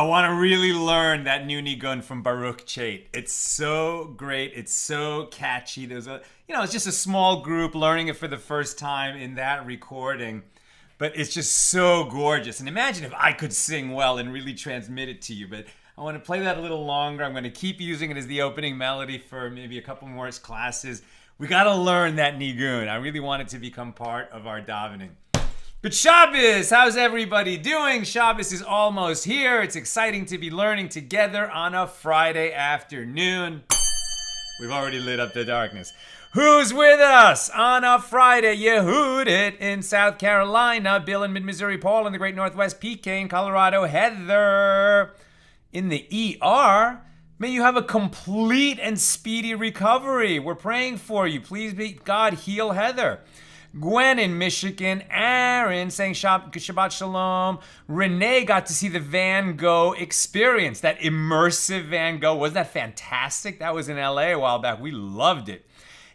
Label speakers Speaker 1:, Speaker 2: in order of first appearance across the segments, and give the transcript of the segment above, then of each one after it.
Speaker 1: I want to really learn that new nigun from Baruch Chait. It's so great. It's so catchy. It's just a small group learning it for the first time in that recording. But it's just so gorgeous. And imagine if I could sing well and really transmit it to you. But I want to play that a little longer. I'm going to keep using it as the opening melody for maybe a couple more classes. We got to learn that nigun. I really want it to become part of our davening. Good Shabbos! How's everybody doing? Shabbos is almost here. It's exciting to be learning together on a Friday afternoon. We've already lit up the darkness. Who's with us on a Friday? Yehudit in South Carolina, Bill in Mid-Missouri, Paul in the Great Northwest, PK in Colorado, Heather in the ER. May you have a complete and speedy recovery. We're praying for you. Please be God heal Heather. Gwen in Michigan, Aaron saying Shabbat Shalom. Renee got to see the Van Gogh experience, that immersive Van Gogh. Wasn't that fantastic? That was in LA a while back. We loved it.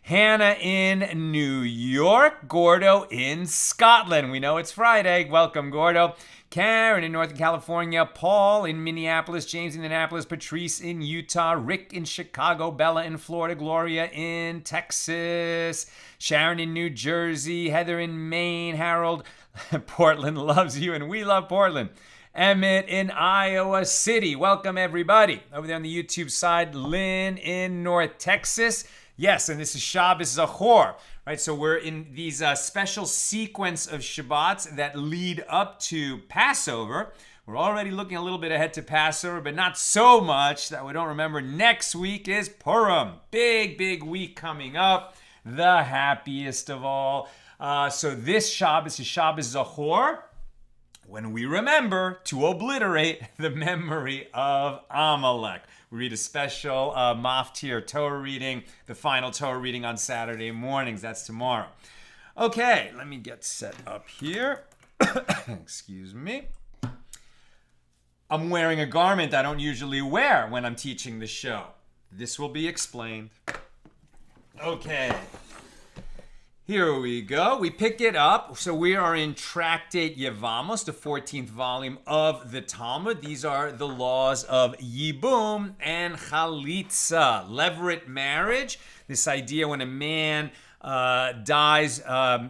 Speaker 1: Hannah in New York, Gordo in Scotland. We know it's Friday. Welcome, Gordo. Karen in Northern California, Paul in Minneapolis, James in Indianapolis, Patrice in Utah, Rick in Chicago, Bella in Florida, Gloria in Texas, Sharon in New Jersey, Heather in Maine, Harold, Portland loves you and we love Portland. Emmett in Iowa City. Welcome, everybody. Over there on the YouTube side, Lynn in North Texas. Yes, and this is Shabbos Zachor, right? So we're in these special sequence of Shabbats that lead up to Passover. We're already looking a little bit ahead to Passover, but not so much that we don't remember next week is Purim. Big, big week coming up. The happiest of all. So this Shabbos is Shabbos Zachor, when we remember to obliterate the memory of Amalek. We read a special Maftir Torah reading, the final Torah reading on Saturday mornings. That's tomorrow. Okay, let me get set up here. Excuse me. I'm wearing a garment I don't usually wear when I'm teaching the show. This will be explained. Okay. Here we go. We pick it up. So we are in Tractate Yevamos, the 14th volume of the Talmud. These are the laws of yibum and chalitza, levirate marriage. This idea when a man dies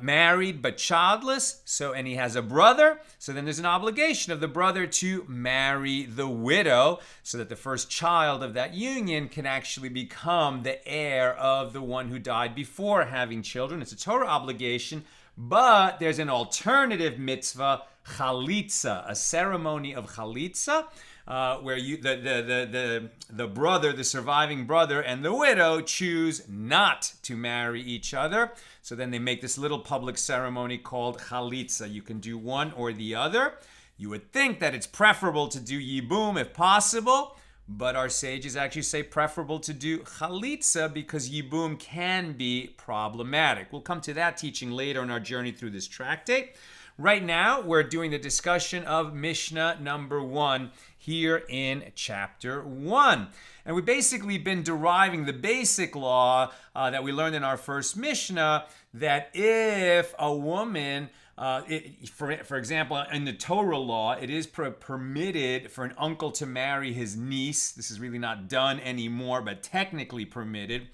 Speaker 1: married but childless, and he has a brother, so then there's an obligation of the brother to marry the widow so that the first child of that union can actually become the heir of the one who died before having children. It's a Torah obligation, but there's an alternative mitzvah, chalitza, a ceremony of chalitza, where the brother, the surviving brother, and the widow choose not to marry each other. So then they make this little public ceremony called chalitza. You can do one or the other. You would think that it's preferable to do yibum if possible, but our sages actually say preferable to do chalitza because yibum can be problematic. We'll come to that teaching later in our journey through this tractate. Right now, we're doing the discussion of Mishnah number 1 here in chapter 1. And we've basically been deriving the basic law that we learned in our first Mishnah, that if a woman, for example, in the Torah law, it is permitted for an uncle to marry his niece. This is really not done anymore, but technically permitted.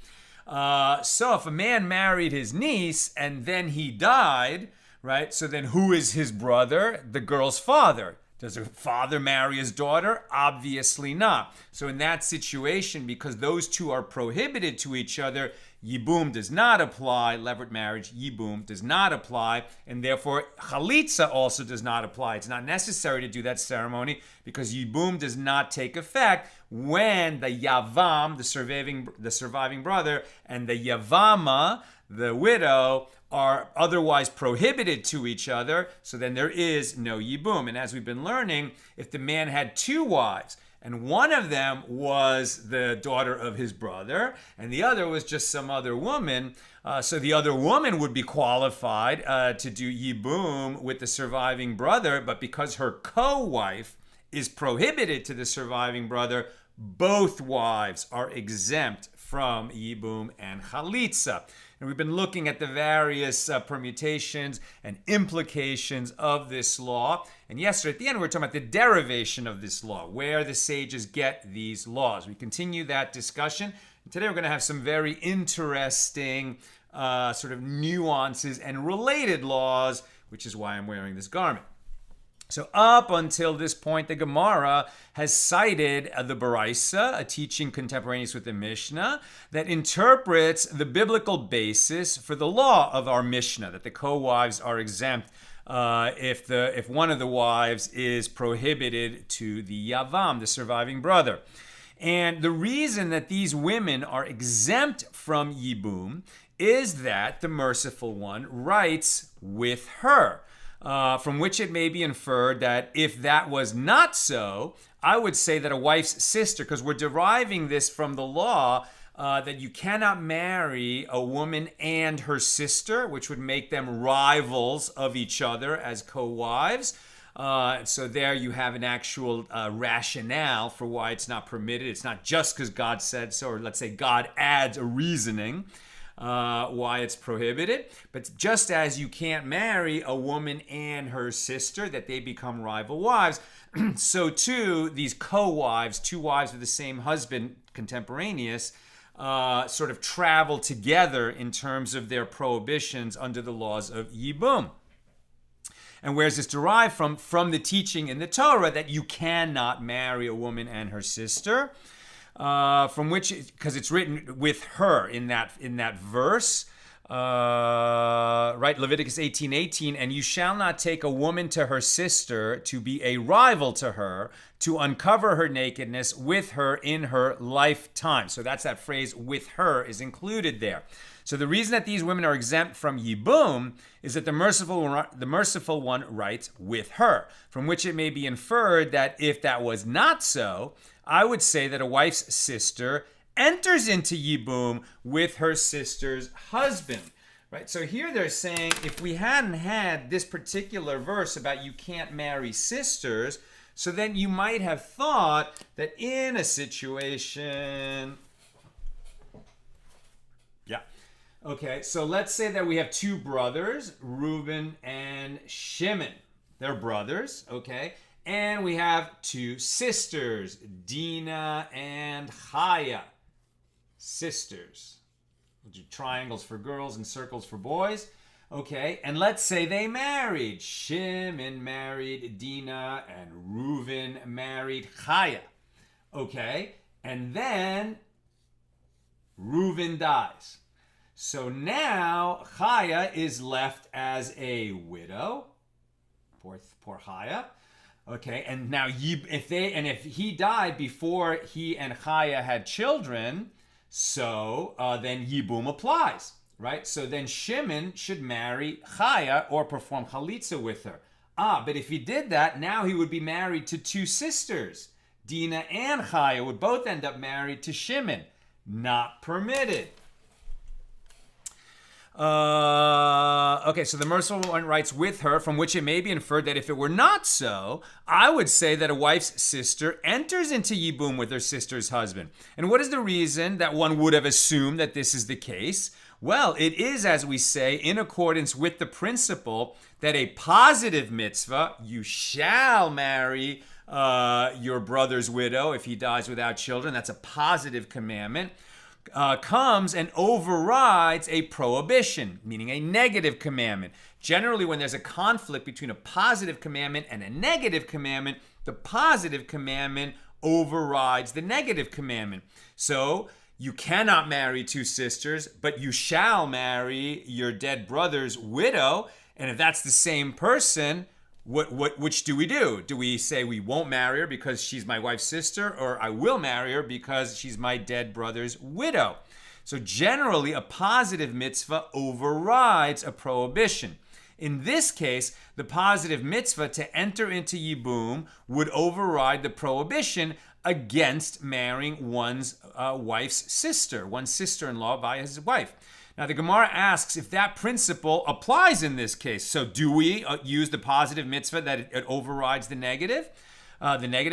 Speaker 1: So if a man married his niece and then he died, right? So then who is his brother? The girl's father. Does her father marry his daughter? Obviously not. So in that situation, because those two are prohibited to each other, yibum does not apply. Levirate marriage, yibum does not apply. And therefore, chalitza also does not apply. It's not necessary to do that ceremony because yibum does not take effect when the yavam, the surviving brother, and the yavama, the widow, are otherwise prohibited to each other, so then there is no yibum. And as we've been learning, if the man had 2 wives, and one of them was the daughter of his brother, and the other was just some other woman, so the other woman would be qualified to do yibum with the surviving brother, but because her co-wife is prohibited to the surviving brother, both wives are exempt from yibum and chalitza. And we've been looking at the various permutations and implications of this law. And yesterday, at the end, we were talking about the derivation of this law, where the sages get these laws. We continue that discussion. And today, we're going to have some very interesting sort of nuances and related laws, which is why I'm wearing this garment. So up until this point, the Gemara has cited the Baraisa, a teaching contemporaneous with the Mishna, that interprets the biblical basis for the law of our Mishna, that the co-wives are exempt if one of the wives is prohibited to the Yavam, the surviving brother. And the reason that these women are exempt from yibum is that the merciful one writes with her. From which it may be inferred that if that was not so, I would say that a wife's sister, because we're deriving this from the law, that you cannot marry a woman and her sister, which would make them rivals of each other as co-wives. So there you have an actual rationale for why it's not permitted. It's not just because God said so, or let's say God adds a reasoning why it's prohibited. But just as you can't marry a woman and her sister, that they become rival wives, so too these co-wives, two wives of the same husband, contemporaneous, sort of travel together in terms of their prohibitions under the laws of yibum. And where's this derived from? From the teaching in the Torah that you cannot marry a woman and her sister. From which, because it's written with her in that verse, right? Leviticus 18:18, and you shall not take a woman to her sister to be a rival to her, to uncover her nakedness with her in her lifetime. So that's that phrase, with her, is included there. So the reason that these women are exempt from yibum is that the merciful one writes with her, from which it may be inferred that if that was not so, I would say that a wife's sister enters into yibum with her sister's husband, right? So here they're saying if we hadn't had this particular verse about you can't marry sisters, so then you might have thought that in a situation... Okay, so let's say that we have two brothers, Reuben and Shimon. They're brothers, okay? And we have two sisters, Dinah and Chaya. Sisters. We'll do triangles for girls and circles for boys. Okay, and let's say they married. Shimon married Dinah and Reuben married Chaya. Okay, and then Reuben dies. So now Chaya is left as a widow. Poor Chaya. Okay, and now if he died before he and Chaya had children, so then yibum applies, right? So then Shimon should marry Chaya or perform chalitza with her. But if he did that, now he would be married to two sisters. Dinah and Chaya would both end up married to Shimon. Not permitted. Okay, so the merciful one writes with her, from which it may be inferred that if it were not so, I would say that a wife's sister enters into yibum with her sister's husband. And what is the reason that one would have assumed that this is the case? Well, it is, as we say, in accordance with the principle that a positive mitzvah, you shall marry your brother's widow if he dies without children. That's a positive commandment. Comes and overrides a prohibition, meaning a negative commandment. Generally, when there's a conflict between a positive commandment and a negative commandment, the positive commandment overrides the negative commandment. So you cannot marry two sisters, but you shall marry your dead brother's widow. And if that's the same person, which do we do? Do we say we won't marry her because she's my wife's sister, or I will marry her because she's my dead brother's widow? So generally, a positive mitzvah overrides a prohibition. In this case, the positive mitzvah to enter into yibum would override the prohibition against marrying one's wife's sister, one's sister-in-law by his wife. Now, the Gemara asks if that principle applies in this case. So do we use the positive mitzvah that it overrides the negative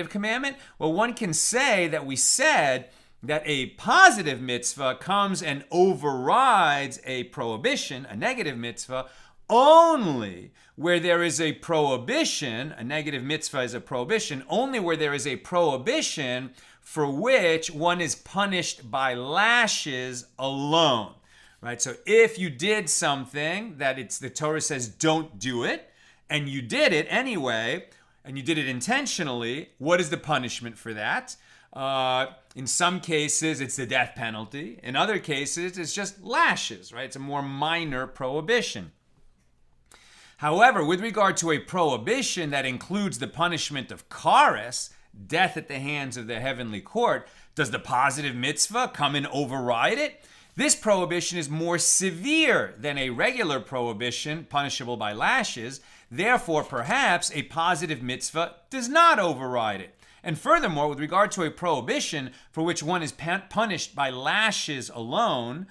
Speaker 1: commandment? Well, one can say that we said that a positive mitzvah comes and overrides a prohibition, a negative mitzvah, only where there is a prohibition. A negative mitzvah is a prohibition, only where there is a prohibition for which one is punished by lashes alone. Right? So if you did something that the Torah says don't do it, and you did it anyway, and you did it intentionally, what is the punishment for that? In some cases, it's the death penalty. In other cases, it's just lashes, right? It's a more minor prohibition. However, with regard to a prohibition that includes the punishment of kares, death at the hands of the heavenly court, does the positive mitzvah come and override it? This prohibition is more severe than a regular prohibition punishable by lashes. Therefore, perhaps a positive mitzvah does not override it. And furthermore, with regard to a prohibition for which one is punished by lashes alone,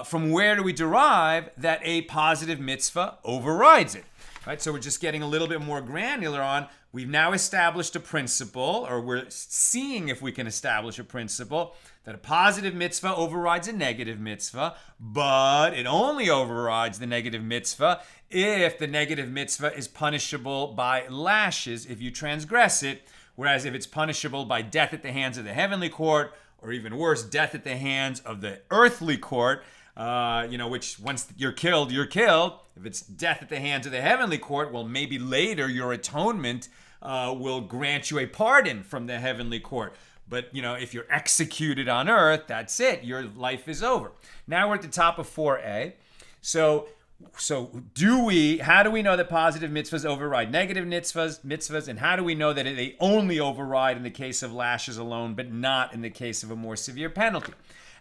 Speaker 1: from where do we derive that a positive mitzvah overrides it? Right, so we're just getting a little bit more granular on, we've now established a principle, or we're seeing if we can establish a principle, that a positive mitzvah overrides a negative mitzvah, but it only overrides the negative mitzvah if the negative mitzvah is punishable by lashes if you transgress it, whereas if it's punishable by death at the hands of the heavenly court, or even worse, death at the hands of the earthly court, which once you're killed, you're killed. If it's death at the hands of the heavenly court, well, maybe later your atonement will grant you a pardon from the heavenly court. But, if you're executed on earth, that's it. Your life is over. Now we're at the top of 4a. So how do we know that positive mitzvahs override negative mitzvahs, and how do we know that they only override in the case of lashes alone, but not in the case of a more severe penalty?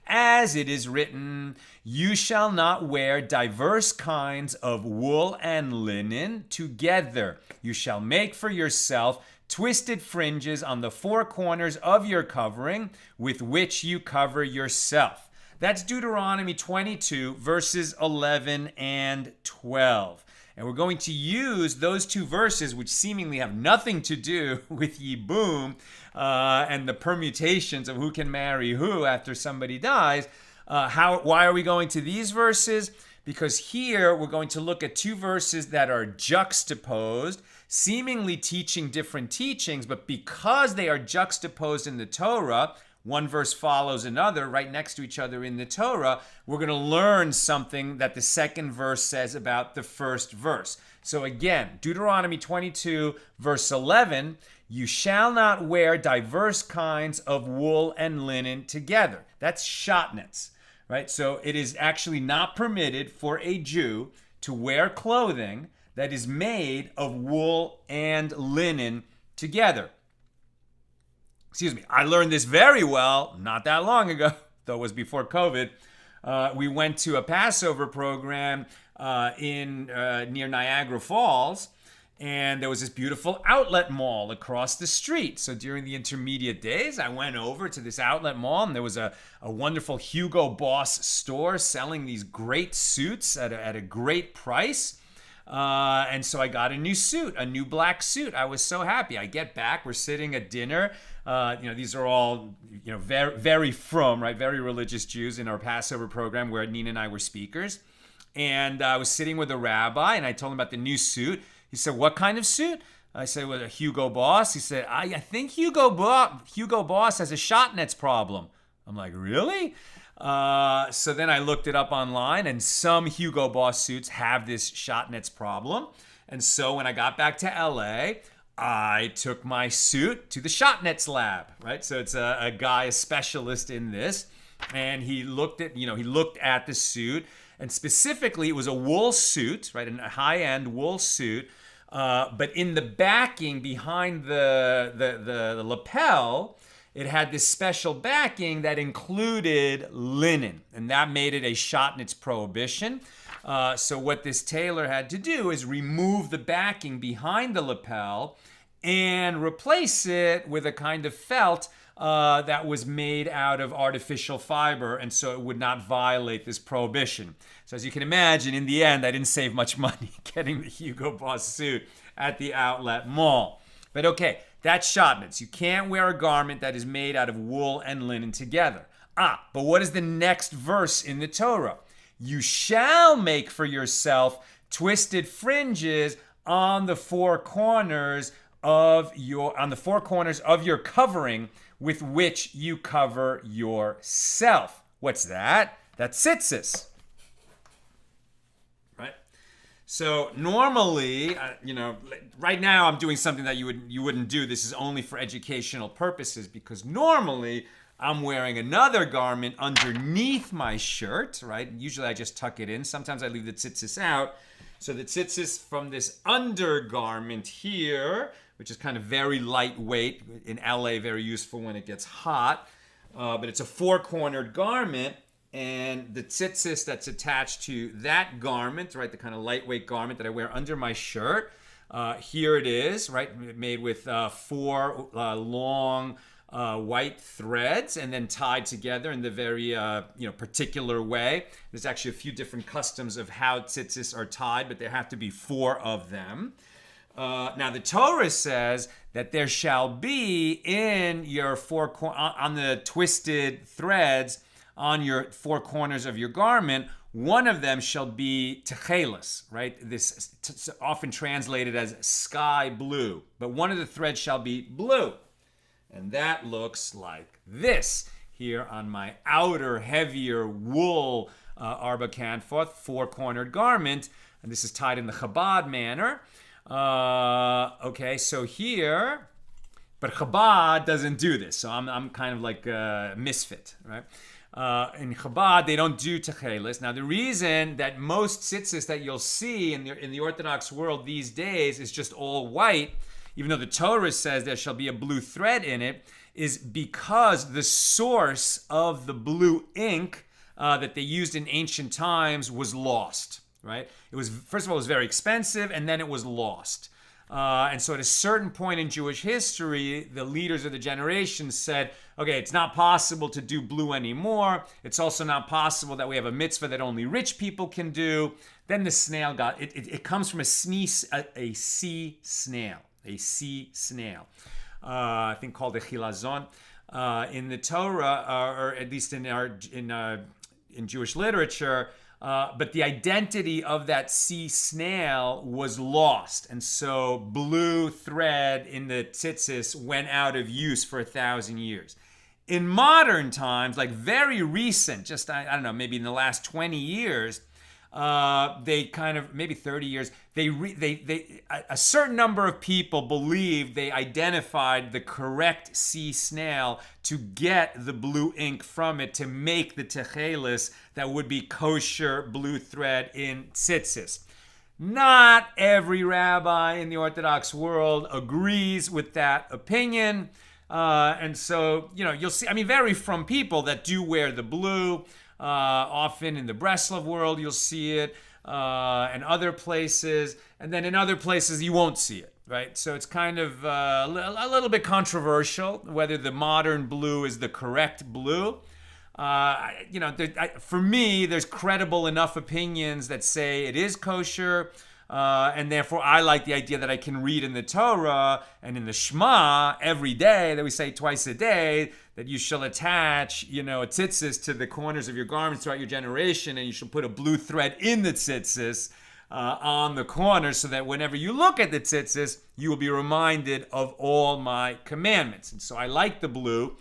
Speaker 1: As it is written, you shall not wear diverse kinds of wool and linen together. You shall make for yourself twisted fringes on the four corners of your covering with which you cover yourself. That's Deuteronomy 22, verses 11 and 12. And we're going to use those two verses, which seemingly have nothing to do with yibum and the permutations of who can marry who after somebody dies. Why are we going to these verses? Because here we're going to look at two verses that are juxtaposed, seemingly teaching different teachings, but because they are juxtaposed in the Torah, one verse follows another right next to each other in the Torah, we're going to learn something that the second verse says about the first verse. So again, Deuteronomy 22, verse 11, you shall not wear diverse kinds of wool and linen together. That's shatnez, right? So it is actually not permitted for a Jew to wear clothing that is made of wool and linen together. I learned this very well not that long ago, though it was before COVID. We went to a Passover program near Niagara Falls, and there was this beautiful outlet mall across the street. So during the intermediate days, I went over to this outlet mall, and there was a wonderful Hugo Boss store selling these great suits at a great price. And so I got a new suit, a new black suit. I was so happy. I get back, we're sitting at dinner. These are all, very, very frum, right? Very religious Jews in our Passover program where Nina and I were speakers. And I was sitting with a rabbi, and I told him about the new suit. He said, "What kind of suit?" I said, "Well, a Hugo Boss." He said, I think Hugo Boss has a shatnez problem. I'm like, really? So then I looked it up online, and some Hugo Boss suits have this shatnez problem. And so when I got back to LA, I took my suit to the shatnez lab, right? So it's a guy, a specialist in this, and he looked at the suit, and specifically it was a wool suit, right? A high-end wool suit, but in the backing behind the lapel, it had this special backing that included linen, and that made it a shatnez prohibition. So what this tailor had to do is remove the backing behind the lapel and replace it with a kind of felt that was made out of artificial fiber, and so it would not violate this prohibition. So as you can imagine, in the end, I didn't save much money getting the Hugo Boss suit at the outlet mall. But okay, That's shodnetz. You can't wear a garment that is made out of wool and linen together. But what is the next verse in the Torah? You shall make for yourself twisted fringes on the four corners of your covering with which you cover yourself. What's that? That's tzitzis. Right? So normally, right now I'm doing something that you wouldn't do. This is only for educational purposes, because normally I'm wearing another garment underneath my shirt, right? Usually I just tuck it in. Sometimes I leave the tzitzis out. So the tzitzis from this undergarment here, which is kind of very lightweight, in LA very useful when it gets hot, but it's a four-cornered garment, and the tzitzis that's attached to that garment, right, the kind of lightweight garment that I wear under my shirt, here it is, right, made with four long white threads and then tied together in the very particular way. There's actually a few different customs of how tzitzis are tied, but there have to be four of them. Now the Torah says that there shall be in your on the twisted threads on your four corners of your garment, one of them shall be techelis, right? This often translated as sky blue, but one of the threads shall be blue. And that looks like this here on my outer, heavier wool arba kanfoth, four-cornered garment. And this is tied in the Chabad manner. Okay, so here, but Chabad doesn't do this. So I'm kind of like a misfit, right? In Chabad, they don't do techelis. Now, the reason that most tzitzis that you'll see in the Orthodox world these days is just all white, even though the Torah says there shall be a blue thread in it, is because the source of the blue ink that they used in ancient times was lost, right? It was, first of all, it was very expensive, and then it was lost. And so at a certain point in Jewish history, the leaders of the generation said, okay, it's not possible to do blue anymore. It's also not possible that we have a mitzvah that only rich people can do. Then the snail got, it comes from a sea snail. A sea snail, I think called a chilazon. In the Torah, or at least in Jewish literature, but the identity of that sea snail was lost, and so blue thread in the tzitzis went out of use for 1,000 years. In modern times, like very recent, just I don't know, maybe in the last 20 years. They kind of, maybe 30 years, a certain number of people believe they identified the correct sea snail to get the blue ink from it to make the techelis that would be kosher blue thread in tzitzis. Not every rabbi in the Orthodox world agrees with that opinion. And so, you'll see, very from people that do wear the blue. Often in the Breslov world, you'll see it, and other places, and then in other places you won't see it, right? So it's kind of a little bit controversial whether the modern blue is the correct blue. For me, there's credible enough opinions that say it is kosher, and therefore I like the idea that I can read in the Torah and in the Shema every day, that we say twice a day, that you shall attach, a tzitzis to the corners of your garments throughout your generation, and you shall put a blue thread in the tzitzis on the corners, so that whenever you look at the tzitzis, you will be reminded of all my commandments. And so I like the blue,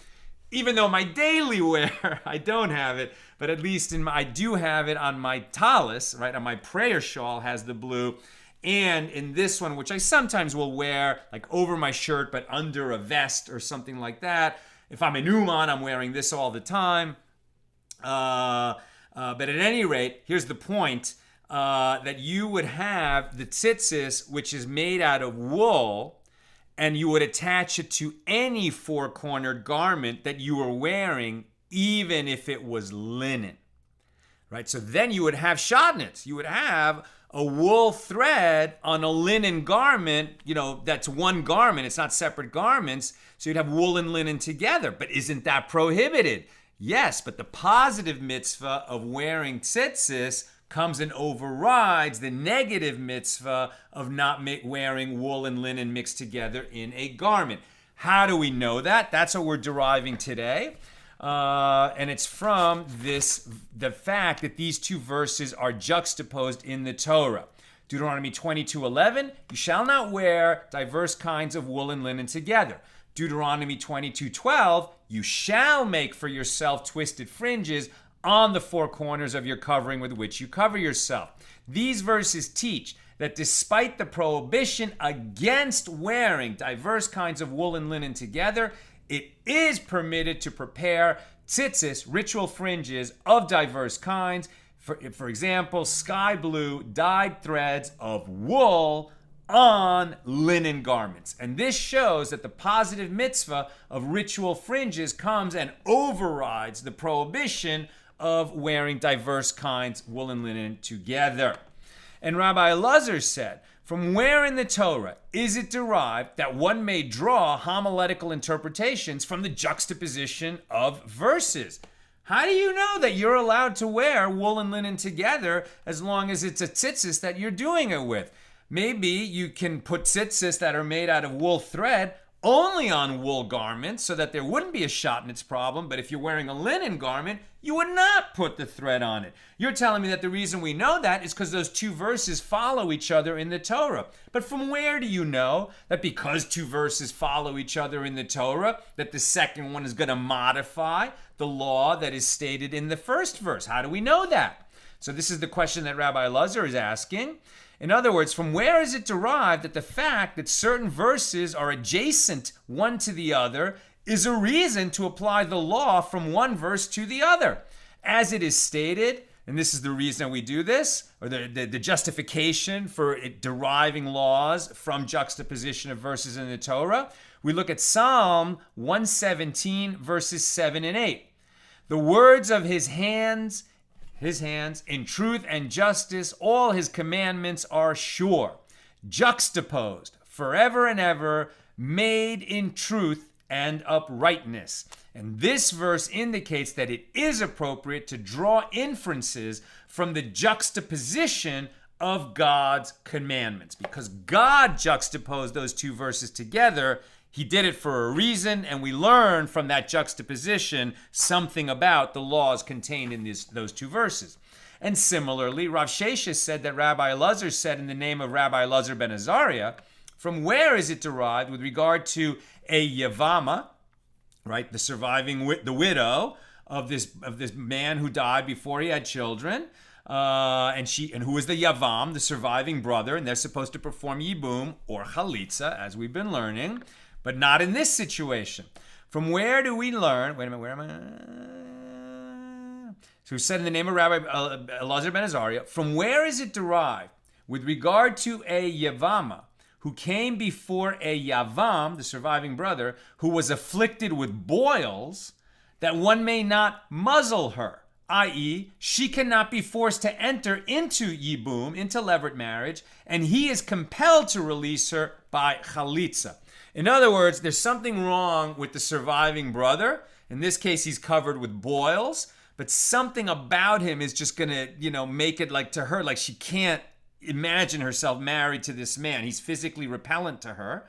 Speaker 1: even though my daily wear, I don't have it, but at least I do have it on my talis, right? On my prayer shawl has the blue. And in this one, which I sometimes will wear like over my shirt, but under a vest or something like that. If I'm in Uman, I'm wearing this all the time. But at any rate, here's the point, that you would have the tzitzis, which is made out of wool, and you would attach it to any four-cornered garment that you were wearing, even if it was linen, right? So then you would have shodnetz. You would have a wool thread on a linen garment, that's one garment. It's not separate garments. So you'd have wool and linen together. But isn't that prohibited? Yes, but the positive mitzvah of wearing tzitzis comes and overrides the negative mitzvah of not wearing wool and linen mixed together in a garment. How do we know that? That's what we're deriving today. And it's from the fact that these two verses are juxtaposed in the Torah. Deuteronomy 22:11, you shall not wear diverse kinds of wool and linen together. Deuteronomy 22:12, you shall make for yourself twisted fringes on the four corners of your covering with which you cover yourself. These verses teach that despite the prohibition against wearing diverse kinds of wool and linen together, it is permitted to prepare tzitzit, ritual fringes of diverse kinds. For example, sky blue dyed threads of wool on linen garments. And this shows that the positive mitzvah of ritual fringes comes and overrides the prohibition of wearing diverse kinds, wool and linen, together. And Rabbi Elazar said, from where in the Torah is it derived that one may draw homiletical interpretations from the juxtaposition of verses? How do you know that you're allowed to wear wool and linen together as long as it's a tzitzit that you're doing it with? Maybe you can put tzitzit that are made out of wool thread only on wool garments so that there wouldn't be a shotnitz problem, but if you're wearing a linen garment, you would not put the thread on it. You're telling me that the reason we know that is because those two verses follow each other in the Torah. But from where do you know that because two verses follow each other in the Torah, that the second one is going to modify the law that is stated in the first verse? How do we know that? So this is the question that Rabbi Elazar is asking. In other words, from where is it derived that the fact that certain verses are adjacent one to the other is a reason to apply the law from one verse to the other? As it is stated, and this is the reason we do this, or the justification for it deriving laws from juxtaposition of verses in the Torah, we look at Psalm 117, verses 7 and 8. The words of his hands, in truth and justice, all his commandments are sure, juxtaposed forever and ever, made in truth and uprightness. And this verse indicates that it is appropriate to draw inferences from the juxtaposition of God's commandments. Because God juxtaposed those two verses together, he did it for a reason, and we learn from that juxtaposition something about the laws contained in those two verses. And similarly, Rav Sheshes said that Rabbi Elazar said in the name of Rabbi Elazar ben Azariah, from where is it derived with regard to a Yevama, right, the surviving, the widow of this man who died before he had children, and who was the Yavam, the surviving brother, and they're supposed to perform yibum or chalitza, as we've been learning. But not in this situation. From where do we learn? Wait a minute, where am I? So we said in the name of Rabbi Elazar ben Azariah, from where is it derived with regard to a Yevama who came before a Yavam, the surviving brother, who was afflicted with boils, that one may not muzzle her, i.e., she cannot be forced to enter into yibum, into levirate marriage, and he is compelled to release her by chalitza. In other words, there's something wrong with the surviving brother. In this case, he's covered with boils, but something about him is just going to, make it like to her, like she can't imagine herself married to this man. He's physically repellent to her.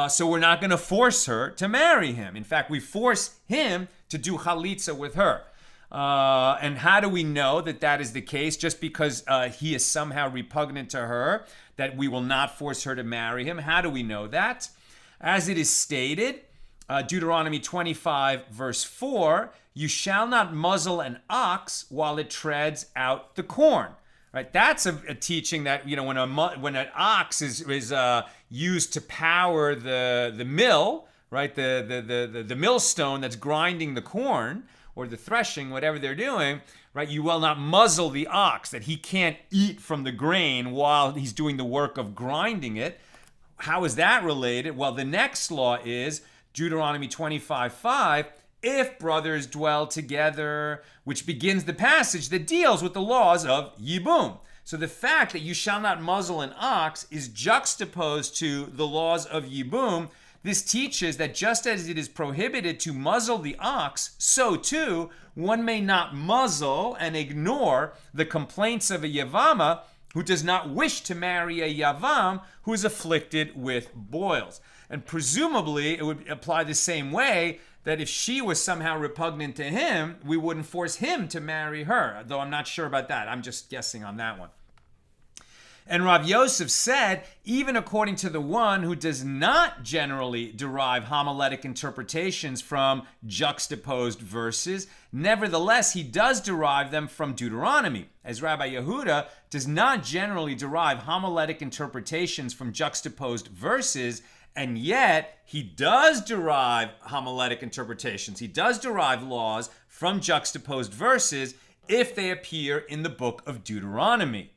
Speaker 1: So we're not going to force her to marry him. In fact, we force him to do chalitza with her. And how do we know that that is the case? Just because he is somehow repugnant to her, that we will not force her to marry him? How do we know that? As it is stated, Deuteronomy 25, verse 4, you shall not muzzle an ox while it treads out the corn. Right? That's a teaching that, when an ox is used to power the mill, right? The millstone that's grinding the corn, or the threshing, whatever they're doing, right? You will not muzzle the ox, that he can't eat from the grain while he's doing the work of grinding it. How is that related? Well, the next law is Deuteronomy 25:5, if brothers dwell together, which begins the passage that deals with the laws of yibum. So the fact that you shall not muzzle an ox is juxtaposed to the laws of yibum. This teaches that just as it is prohibited to muzzle the ox, so too one may not muzzle and ignore the complaints of a Yevama who does not wish to marry a Yavam who is afflicted with boils. And presumably, it would apply the same way that if she was somehow repugnant to him, we wouldn't force him to marry her, though I'm not sure about that. I'm just guessing on that one. And Rav Yosef said, even according to the one who does not generally derive homiletic interpretations from juxtaposed verses, nevertheless, he does derive them from Deuteronomy, as Rabbi Yehuda does not generally derive homiletic interpretations from juxtaposed verses, and yet he does derive homiletic interpretations. He does derive laws from juxtaposed verses if they appear in the book of Deuteronomy.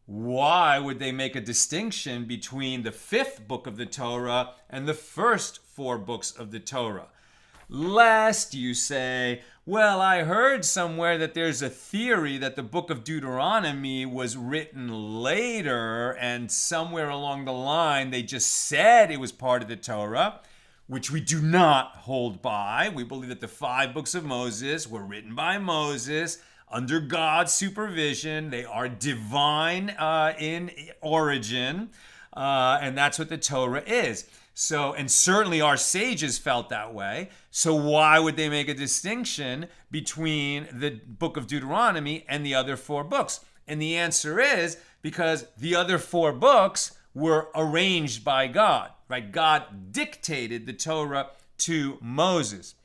Speaker 1: Why would they make a distinction between the fifth book of the Torah and the first four books of the Torah? Lest you say, well, I heard somewhere that there's a theory that the book of Deuteronomy was written later, and somewhere along the line they just said it was part of the Torah, which we do not hold by. We believe that the 5 books of Moses were written by Moses under God's supervision. They are divine in origin, and that's what the Torah is. So, and certainly our sages felt that way. So why would they make a distinction between the book of Deuteronomy and the other 4 books? And the answer is because the other 4 books were arranged by God, right? God dictated the Torah to Moses.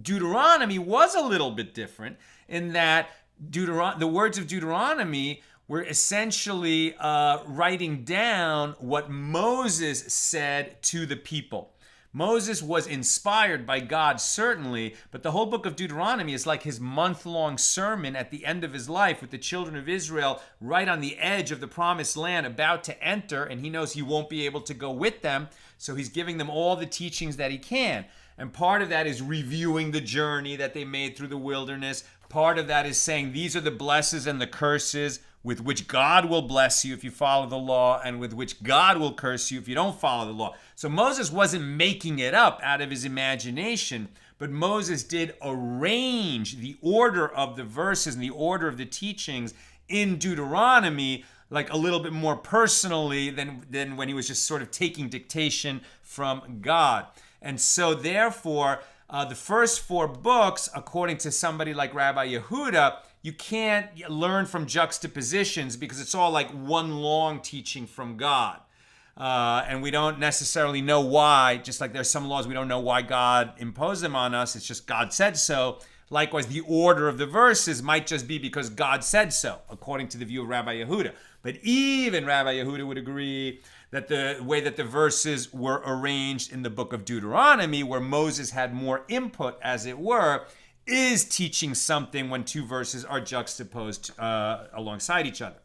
Speaker 1: Deuteronomy was a little bit different in that the words of Deuteronomy were essentially writing down what Moses said to the people. Moses was inspired by God, certainly, but the whole book of Deuteronomy is like his month-long sermon at the end of his life with the children of Israel right on the edge of the promised land about to enter, and he knows he won't be able to go with them, so he's giving them all the teachings that he can. And part of that is reviewing the journey that they made through the wilderness. Part of that is saying these are the blessings and the curses with which God will bless you if you follow the law, and with which God will curse you if you don't follow the law. So Moses wasn't making it up out of his imagination, but Moses did arrange the order of the verses and the order of the teachings in Deuteronomy like a little bit more personally than when he was just sort of taking dictation from God. And so therefore, the first 4 books, according to somebody like Rabbi Yehuda, you can't learn from juxtapositions because it's all like one long teaching from God. And we don't necessarily know why, just like there's some laws we don't know why God imposed them on us. It's just God said so. Likewise, the order of the verses might just be because God said so, according to the view of Rabbi Yehuda. But even Rabbi Yehuda would agree that the way that the verses were arranged in the book of Deuteronomy, where Moses had more input, as it were, is teaching something when 2 verses are juxtaposed alongside each other.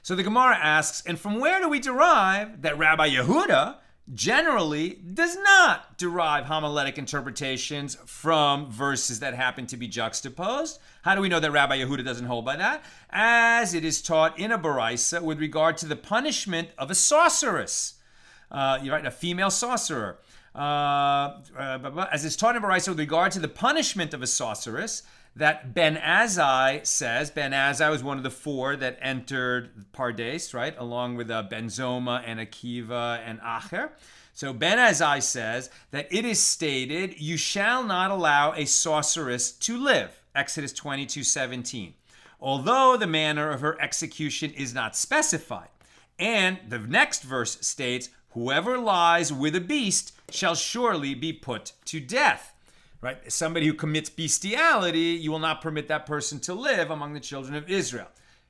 Speaker 1: So the Gemara asks, and from where do we derive that Rabbi Yehuda generally does not derive homiletic interpretations from verses that happen to be juxtaposed? How do we know that Rabbi Yehuda doesn't hold by that? As it is taught in a baraisa with regard to the punishment of a sorceress. You're right, a female sorcerer. As it's taught in a baraisa with regard to the punishment of a sorceress, that Ben Azai says, Ben Azai was one of the 4 that entered Pardes, right, along with Ben Zoma and Akiva and Acher. So Ben Azai says that it is stated, you shall not allow a sorceress to live, Exodus 22:17, although the manner of her execution is not specified. And the next verse states, whoever lies with a beast shall surely be put to death. Right? Somebody who commits bestiality, you will not permit that person to live among the children of Israel.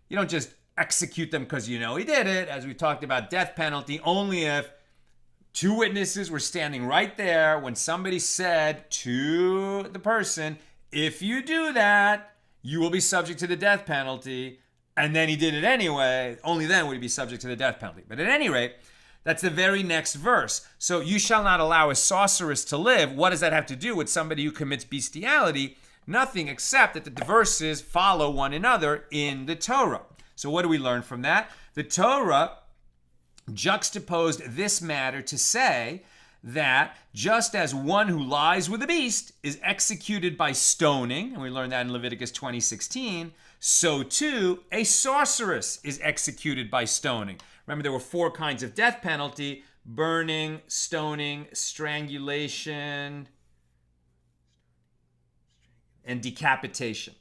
Speaker 1: You don't just execute them because you know he did it. As we talked about, death penalty only if 2 witnesses were standing right there when somebody said to the person, if you do that, you will be subject to the death penalty. And then he did it anyway. Only then would he be subject to the death penalty. But at any rate, that's the very next verse. So you shall not allow a sorceress to live. What does that have to do with somebody who commits bestiality? Nothing except that the verses follow one another in the Torah. So what do we learn from that? The Torah juxtaposed this matter to say that just as one who lies with a beast is executed by stoning, and we learned that in Leviticus 20:16, so too a sorceress is executed by stoning. Remember, there were 4 kinds of death penalty: burning, stoning, strangulation, and decapitation.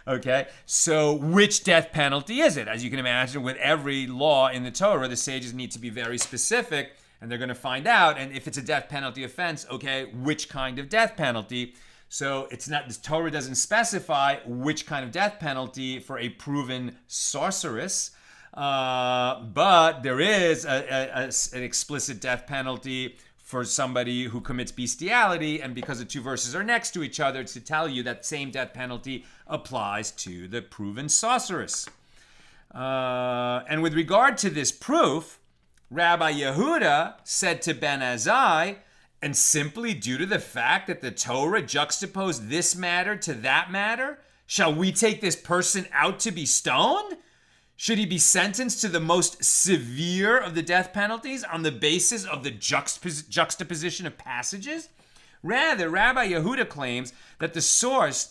Speaker 1: Okay, so which death penalty is it? As you can imagine, with every law in the Torah, the sages need to be very specific, and they're going to find out. And if it's a death penalty offense, okay, which kind of death penalty? So it's not, the Torah doesn't specify which kind of death penalty for a proven sorceress, but there is an explicit death penalty for somebody who commits bestiality, and because the 2 verses are next to each other, it's to tell you that same death penalty applies to the proven sorceress. And with regard to this proof, Rabbi Yehuda said to Ben Azai, and simply due to the fact that the Torah juxtaposed this matter to that matter, shall we take this person out to be stoned? Should he be sentenced to the most severe of the death penalties on the basis of the juxtaposition of passages? Rather, Rabbi Yehuda claims that the source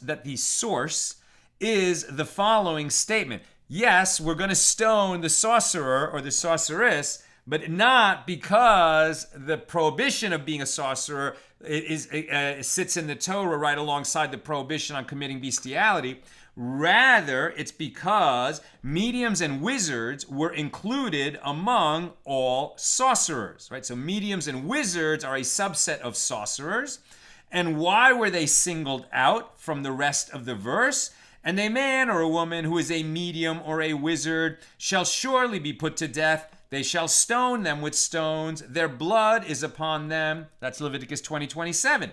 Speaker 1: is the following statement. Yes, we're going to stone the sorcerer or the sorceress, but not because the prohibition of being a sorcerer sits in the Torah right alongside the prohibition on committing bestiality. Rather, it's because mediums and wizards were included among all sorcerers, right? So mediums and wizards are a subset of sorcerers. And why were they singled out from the rest of the verse? And a man or a woman who is a medium or a wizard shall surely be put to death. They shall stone them with stones. Their blood is upon them. That's Leviticus 20:27.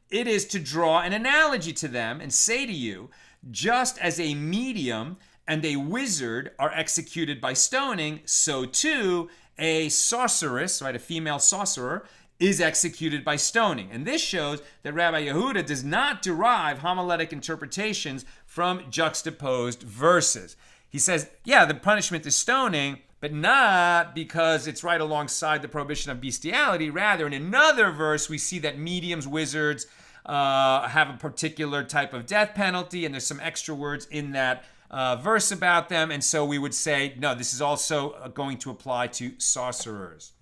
Speaker 1: It is to draw an analogy to them and say to you, just as a medium and a wizard are executed by stoning, so too a sorceress, right, a female sorcerer, is executed by stoning. And this shows that Rabbi Yehuda does not derive homiletic interpretations from juxtaposed verses. He says, yeah, the punishment is stoning, but not because it's right alongside the prohibition of bestiality. Rather, in another verse, we see that mediums, wizards, have a particular type of death penalty, and there's some extra words in that verse about them, and so we would say, no, this is also going to apply to sorcerers.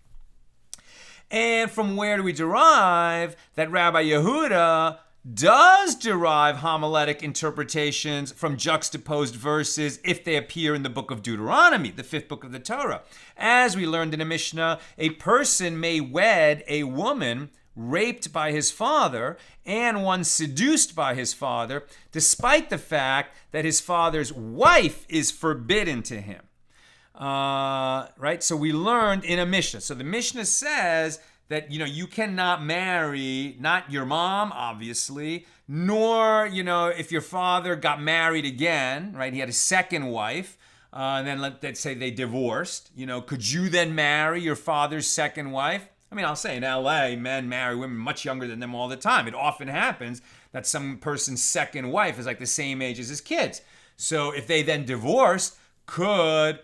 Speaker 1: And from where do we derive that Rabbi Yehuda does derive homiletic interpretations from juxtaposed verses if they appear in the book of Deuteronomy, the 5th book of the Torah? As we learned in a Mishna, a person may wed a woman raped by his father and one seduced by his father, despite the fact that his father's wife is forbidden to him. Right? So we learned in a Mishnah. So the Mishnah says that, you cannot marry, not your mom, obviously, nor, if your father got married again, right? He had a second wife, and then let's say they divorced, could you then marry your father's second wife? I mean, I'll say in LA, men marry women much younger than them all the time. It often happens that some person's second wife is like the same age as his kids. So if they then divorced, could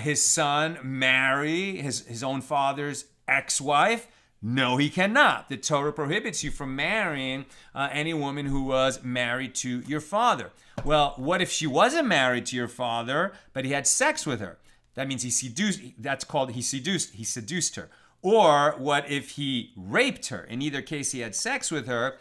Speaker 1: his son marry his own father's ex-wife? No, he cannot. The Torah prohibits you from marrying any woman who was married to your father. Well, what if she wasn't married to your father, but he had sex with her? That means he seduced her. Or what if he raped her? In either case, he had sex with her.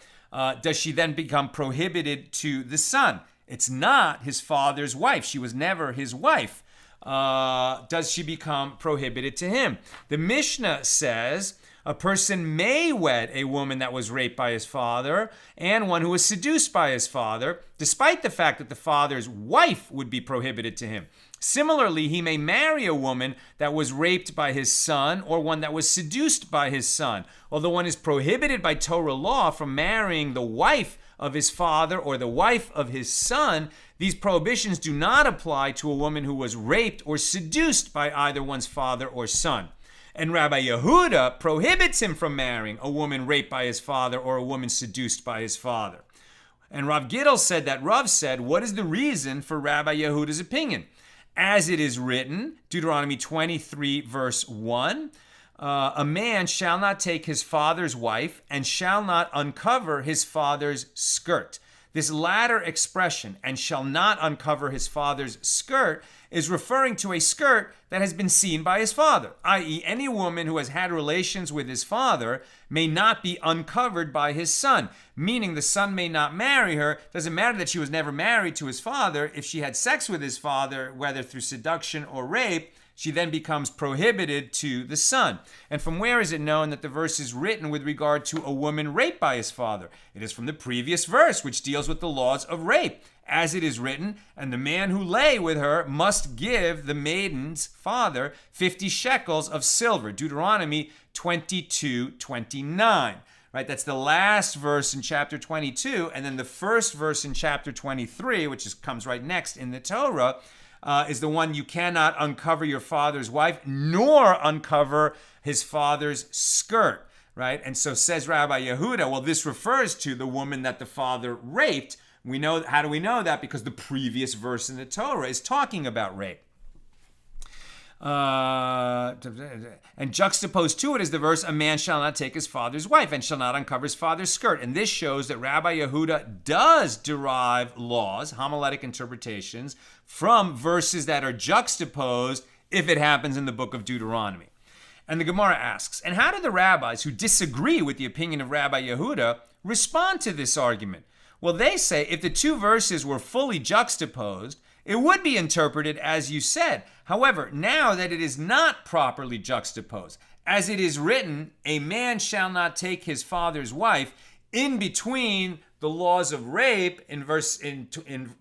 Speaker 1: Does she then become prohibited to the son? It's not his father's wife. She was never his wife. Does she become prohibited to him? The Mishnah says a person may wed a woman that was raped by his father and one who was seduced by his father, despite the fact that the father's wife would be prohibited to him. Similarly, he may marry a woman that was raped by his son or one that was seduced by his son. Although one is prohibited by Torah law from marrying the wife of his father or the wife of his son, these prohibitions do not apply to a woman who was raped or seduced by either one's father or son. And Rabbi Yehuda prohibits him from marrying a woman raped by his father or a woman seduced by his father. And Rav Giddel said that Rav said, what is the reason for Rabbi Yehuda's opinion? As it is written, Deuteronomy 23 verse 1, a man shall not take his father's wife and shall not uncover his father's skirt. This latter expression, and shall not uncover his father's skirt, is referring to a skirt that has been seen by his father, i.e., any woman who has had relations with his father may not be uncovered by his son, meaning the son may not marry her. Doesn't matter that she was never married to his father. If she had sex with his father, whether through seduction or rape, she then becomes prohibited to the son. And from where is it known that the verse is written with regard to a woman raped by his father? It is from the previous verse, which deals with the laws of rape. As it is written, and the man who lay with her must give the maiden's father 50 shekels of silver. Deuteronomy 22:29. Right, that's the last verse in chapter 22, and then the first verse in chapter 23, which comes right next in the Torah, is the one, you cannot uncover your father's wife, nor uncover his father's skirt, right? And so says Rabbi Yehuda, well, this refers to the woman that the father raped. We know, how do we know that? Because the previous verse in the Torah is talking about rape. And juxtaposed to it is the verse, a man shall not take his father's wife and shall not uncover his father's skirt. And this shows that Rabbi Yehuda does derive laws, homiletic interpretations, from verses that are juxtaposed if it happens in the book of Deuteronomy. And the Gemara asks, and how do the rabbis who disagree with the opinion of Rabbi Yehuda respond to this argument? Well, they say if the two verses were fully juxtaposed, it would be interpreted as you said. However, now that it is not properly juxtaposed, as it is written, a man shall not take his father's wife, in between the laws of rape in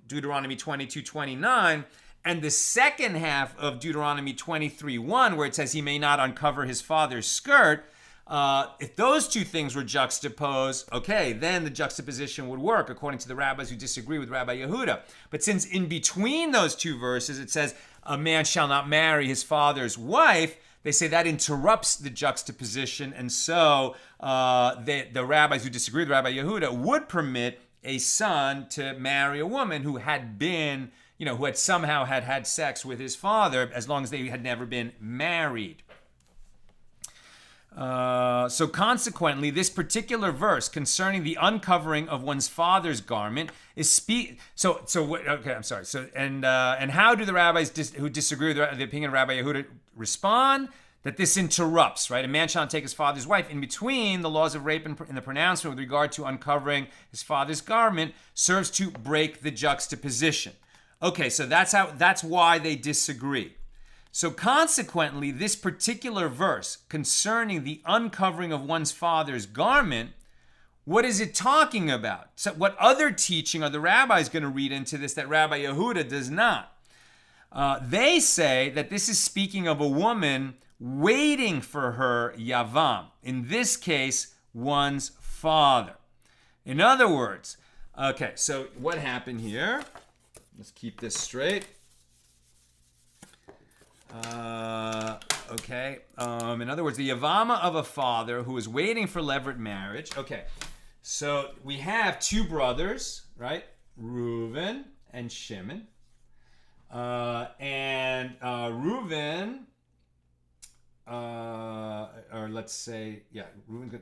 Speaker 1: Deuteronomy 22:29, and the second half of Deuteronomy 23:1, where it says he may not uncover his father's skirt, if those two things were juxtaposed, okay, then the juxtaposition would work according to the rabbis who disagree with Rabbi Yehuda. But since in between those two verses it says a man shall not marry his father's wife, they say that interrupts the juxtaposition, and so the rabbis who disagree with Rabbi Yehuda would permit a son to marry a woman who had been, who had somehow had sex with his father, as long as they had never been married. So consequently, this particular verse concerning the uncovering of one's father's garment is and how do the rabbis who disagree with the opinion of Rabbi Yehuda respond? That this interrupts, right? A man shall not take his father's wife. In between the laws of rape and the pronouncement with regard to uncovering his father's garment serves to break the juxtaposition. Okay, so that's why they disagree. So consequently, this particular verse concerning the uncovering of one's father's garment, what is it talking about? So what other teaching are the rabbis going to read into this that Rabbi Yehuda does not? They say that this is speaking of a woman waiting for her yavam, in this case, one's father. In other words, okay, so what happened here? Let's keep this straight. In other words, the Yevama of a father who is waiting for levirate marriage. Okay, so we have two brothers, right? Reuven and Shimon. Reuven, Reuven.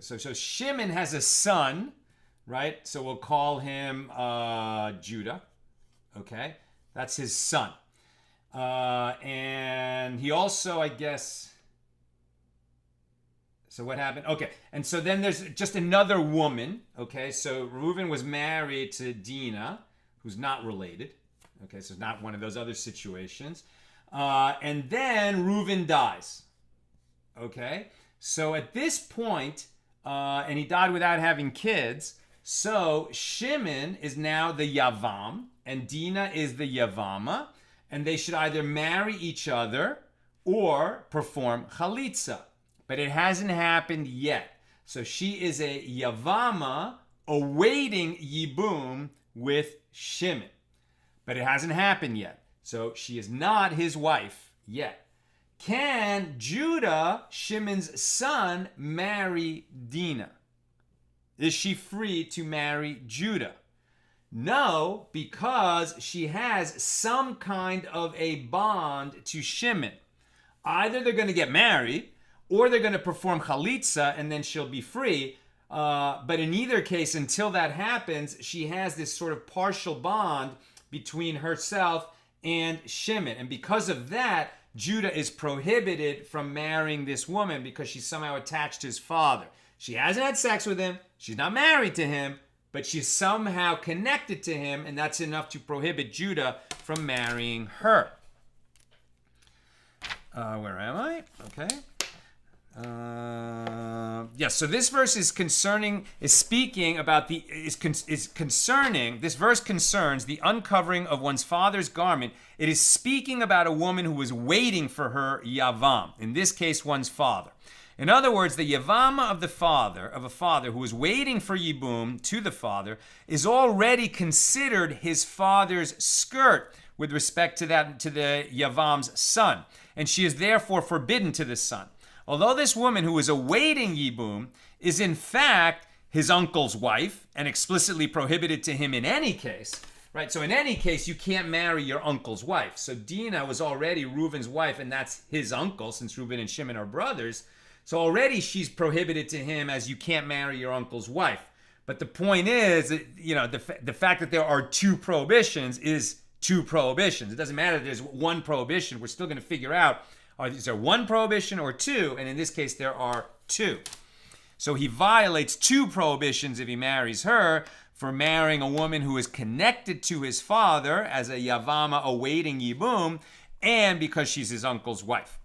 Speaker 1: So Shimon has a son, right? So we'll call him Judah. Okay, that's his son. And he also, I guess, so what happened? Okay, and so then there's just another woman, okay, so Reuven was married to Dinah, who's not related, okay, so it's not one of those other situations, and then Reuven dies, okay, so at this point, and he died without having kids, so Shimon is now the Yavam, and Dinah is the Yevama, and they should either marry each other or perform chalitza. But it hasn't happened yet. So she is a Yevama awaiting yibum with Shimon. But it hasn't happened yet. So she is not his wife yet. Can Judah, Shimon's son, marry Dinah? Is she free to marry Judah? No, because she has some kind of a bond to Shimon. Either they're going to get married, or they're going to perform chalitza, and then she'll be free. But in either case, until that happens, she has this sort of partial bond between herself and Shimon. And because of that, Judah is prohibited from marrying this woman because she's somehow attached to his father. She hasn't had sex with him. She's not married to him, but she's somehow connected to him, and that's enough to prohibit Judah from marrying her. Where am I? Okay. Yes, so this verse is concerning the uncovering of one's father's garment. It is speaking about a woman who was waiting for her yavam, in this case one's father. In other words, the yevama of a father who was waiting for yibum to the father is already considered his father's skirt with respect to the yavam's son, and she is therefore forbidden to the son. Although this woman who is awaiting yibum is in fact his uncle's wife and explicitly prohibited to him in any case, right? So in any case, you can't marry your uncle's wife. So Dinah was already Reuben's wife, and that's his uncle, since Reuben and Shimon are brothers. So already she's prohibited to him as you can't marry your uncle's wife. But the point is, the fact that there are two prohibitions is two prohibitions. It doesn't matter if there's one prohibition. We're still going to figure out, is there one prohibition or two? And in this case, there are two. So he violates two prohibitions if he marries her for marrying a woman who is connected to his father as a yavama awaiting yibum, and because she's his uncle's wife.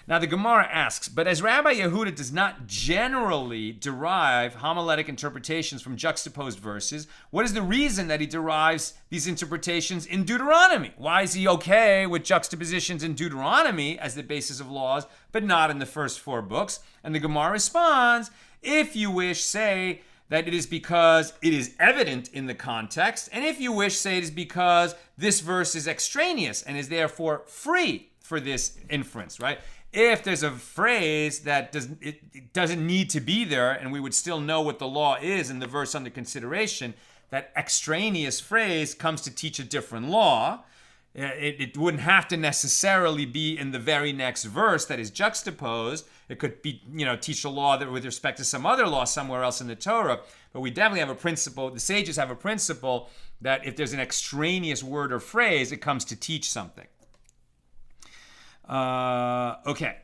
Speaker 1: Now the Gemara asks, but as Rabbi Yehuda does not generally derive homiletic interpretations from juxtaposed verses, what is the reason that he derives these interpretations in Deuteronomy? Why is he okay with juxtapositions in Deuteronomy as the basis of laws, but not in the first four books? And the Gemara responds, if you wish, say that it is because it is evident in the context, and if you wish, say it is because this verse is extraneous and is therefore free for this inference, right? If there's a phrase that doesn't need to be there, and we would still know what the law is in the verse under consideration, that extraneous phrase comes to teach a different law. It wouldn't have to necessarily be in the very next verse that is juxtaposed. It could be, teach a law that with respect to some other law somewhere else in the Torah. But we definitely have a principle. The sages have a principle that if there's an extraneous word or phrase, it comes to teach something. Okay.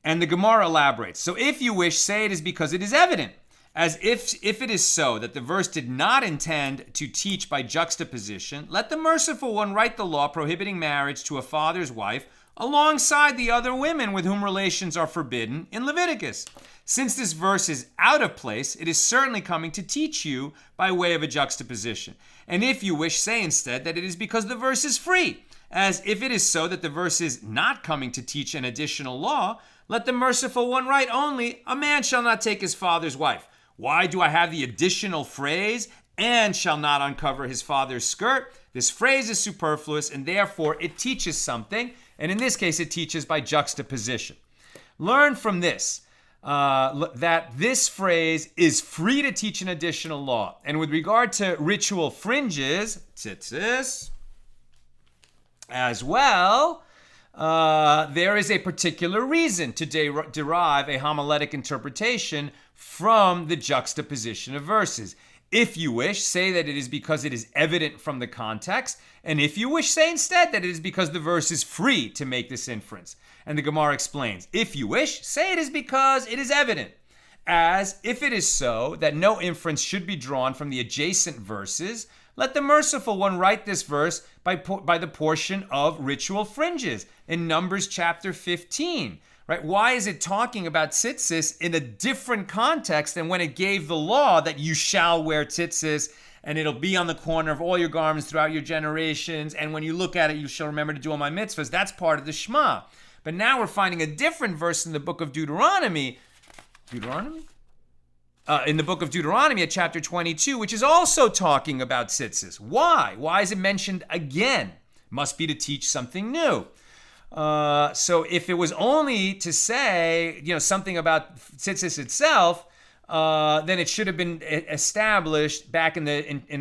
Speaker 1: And the Gemara elaborates. So if you wish, say it is because it is evident. As if it is so that the verse did not intend to teach by juxtaposition, let the merciful one write the law prohibiting marriage to a father's wife alongside the other women with whom relations are forbidden in Leviticus. Since this verse is out of place, it is certainly coming to teach you by way of a juxtaposition. And if you wish, say instead that it is because the verse is free. As if it is so that the verse is not coming to teach an additional law, let the merciful one write only, a man shall not take his father's wife. Why do I have the additional phrase, and shall not uncover his father's skirt? This phrase is superfluous, and therefore it teaches something, and in this case it teaches by juxtaposition. Learn from this that this phrase is free to teach an additional law. And with regard to ritual fringes, tzitzit, as well, there is a particular reason to derive a homiletic interpretation from the juxtaposition of verses. If you wish, say that it is because it is evident from the context, and if you wish, say instead that it is because the verse is free to make this inference. And the Gemara explains, if you wish, say it is because it is evident. As if it is so that no inference should be drawn from the adjacent verses, let the merciful one write this verse by the portion of ritual fringes in Numbers chapter 15. Right? Why is it talking about tzitzis in a different context than when it gave the law that you shall wear tzitzis and it'll be on the corner of all your garments throughout your generations, and when you look at it, you shall remember to do all my mitzvahs? That's part of the Shema. But now we're finding a different verse in the book of Deuteronomy. In the book of Deuteronomy at chapter 22, which is also talking about tzitzis. Why? Why is it mentioned again? Must be to teach something new. So if it was only to say, something about tzitzis itself, then it should have been established back in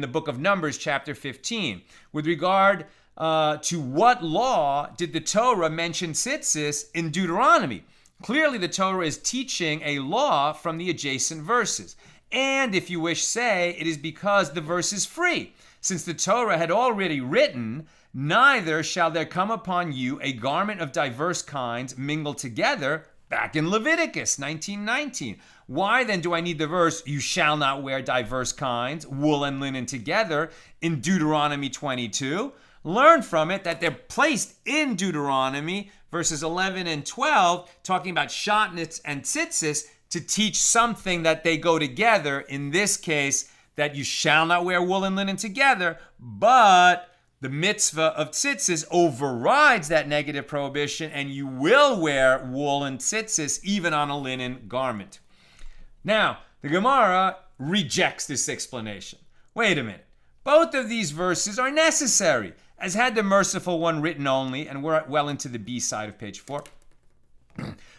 Speaker 1: the book of Numbers, chapter 15. With regard to what law did the Torah mention tzitzis in Deuteronomy? Clearly, the Torah is teaching a law from the adjacent verses. And if you wish, say, it is because the verse is free, since the Torah had already written, neither shall there come upon you a garment of diverse kinds mingled together, back in Leviticus 19:19. Why then do I need the verse, you shall not wear diverse kinds, wool and linen together, in Deuteronomy 22? Learn from it that they're placed in Deuteronomy, verses 11 and 12, talking about shatnez and tzitzit, to teach something that they go together. In this case, that you shall not wear wool and linen together, but the mitzvah of tzitzit overrides that negative prohibition, and you will wear wool and tzitzit even on a linen garment. Now, the Gemara rejects this explanation. Wait a minute. Both of these verses are necessary, as had the merciful one written only, and we're well into the B side of page 4.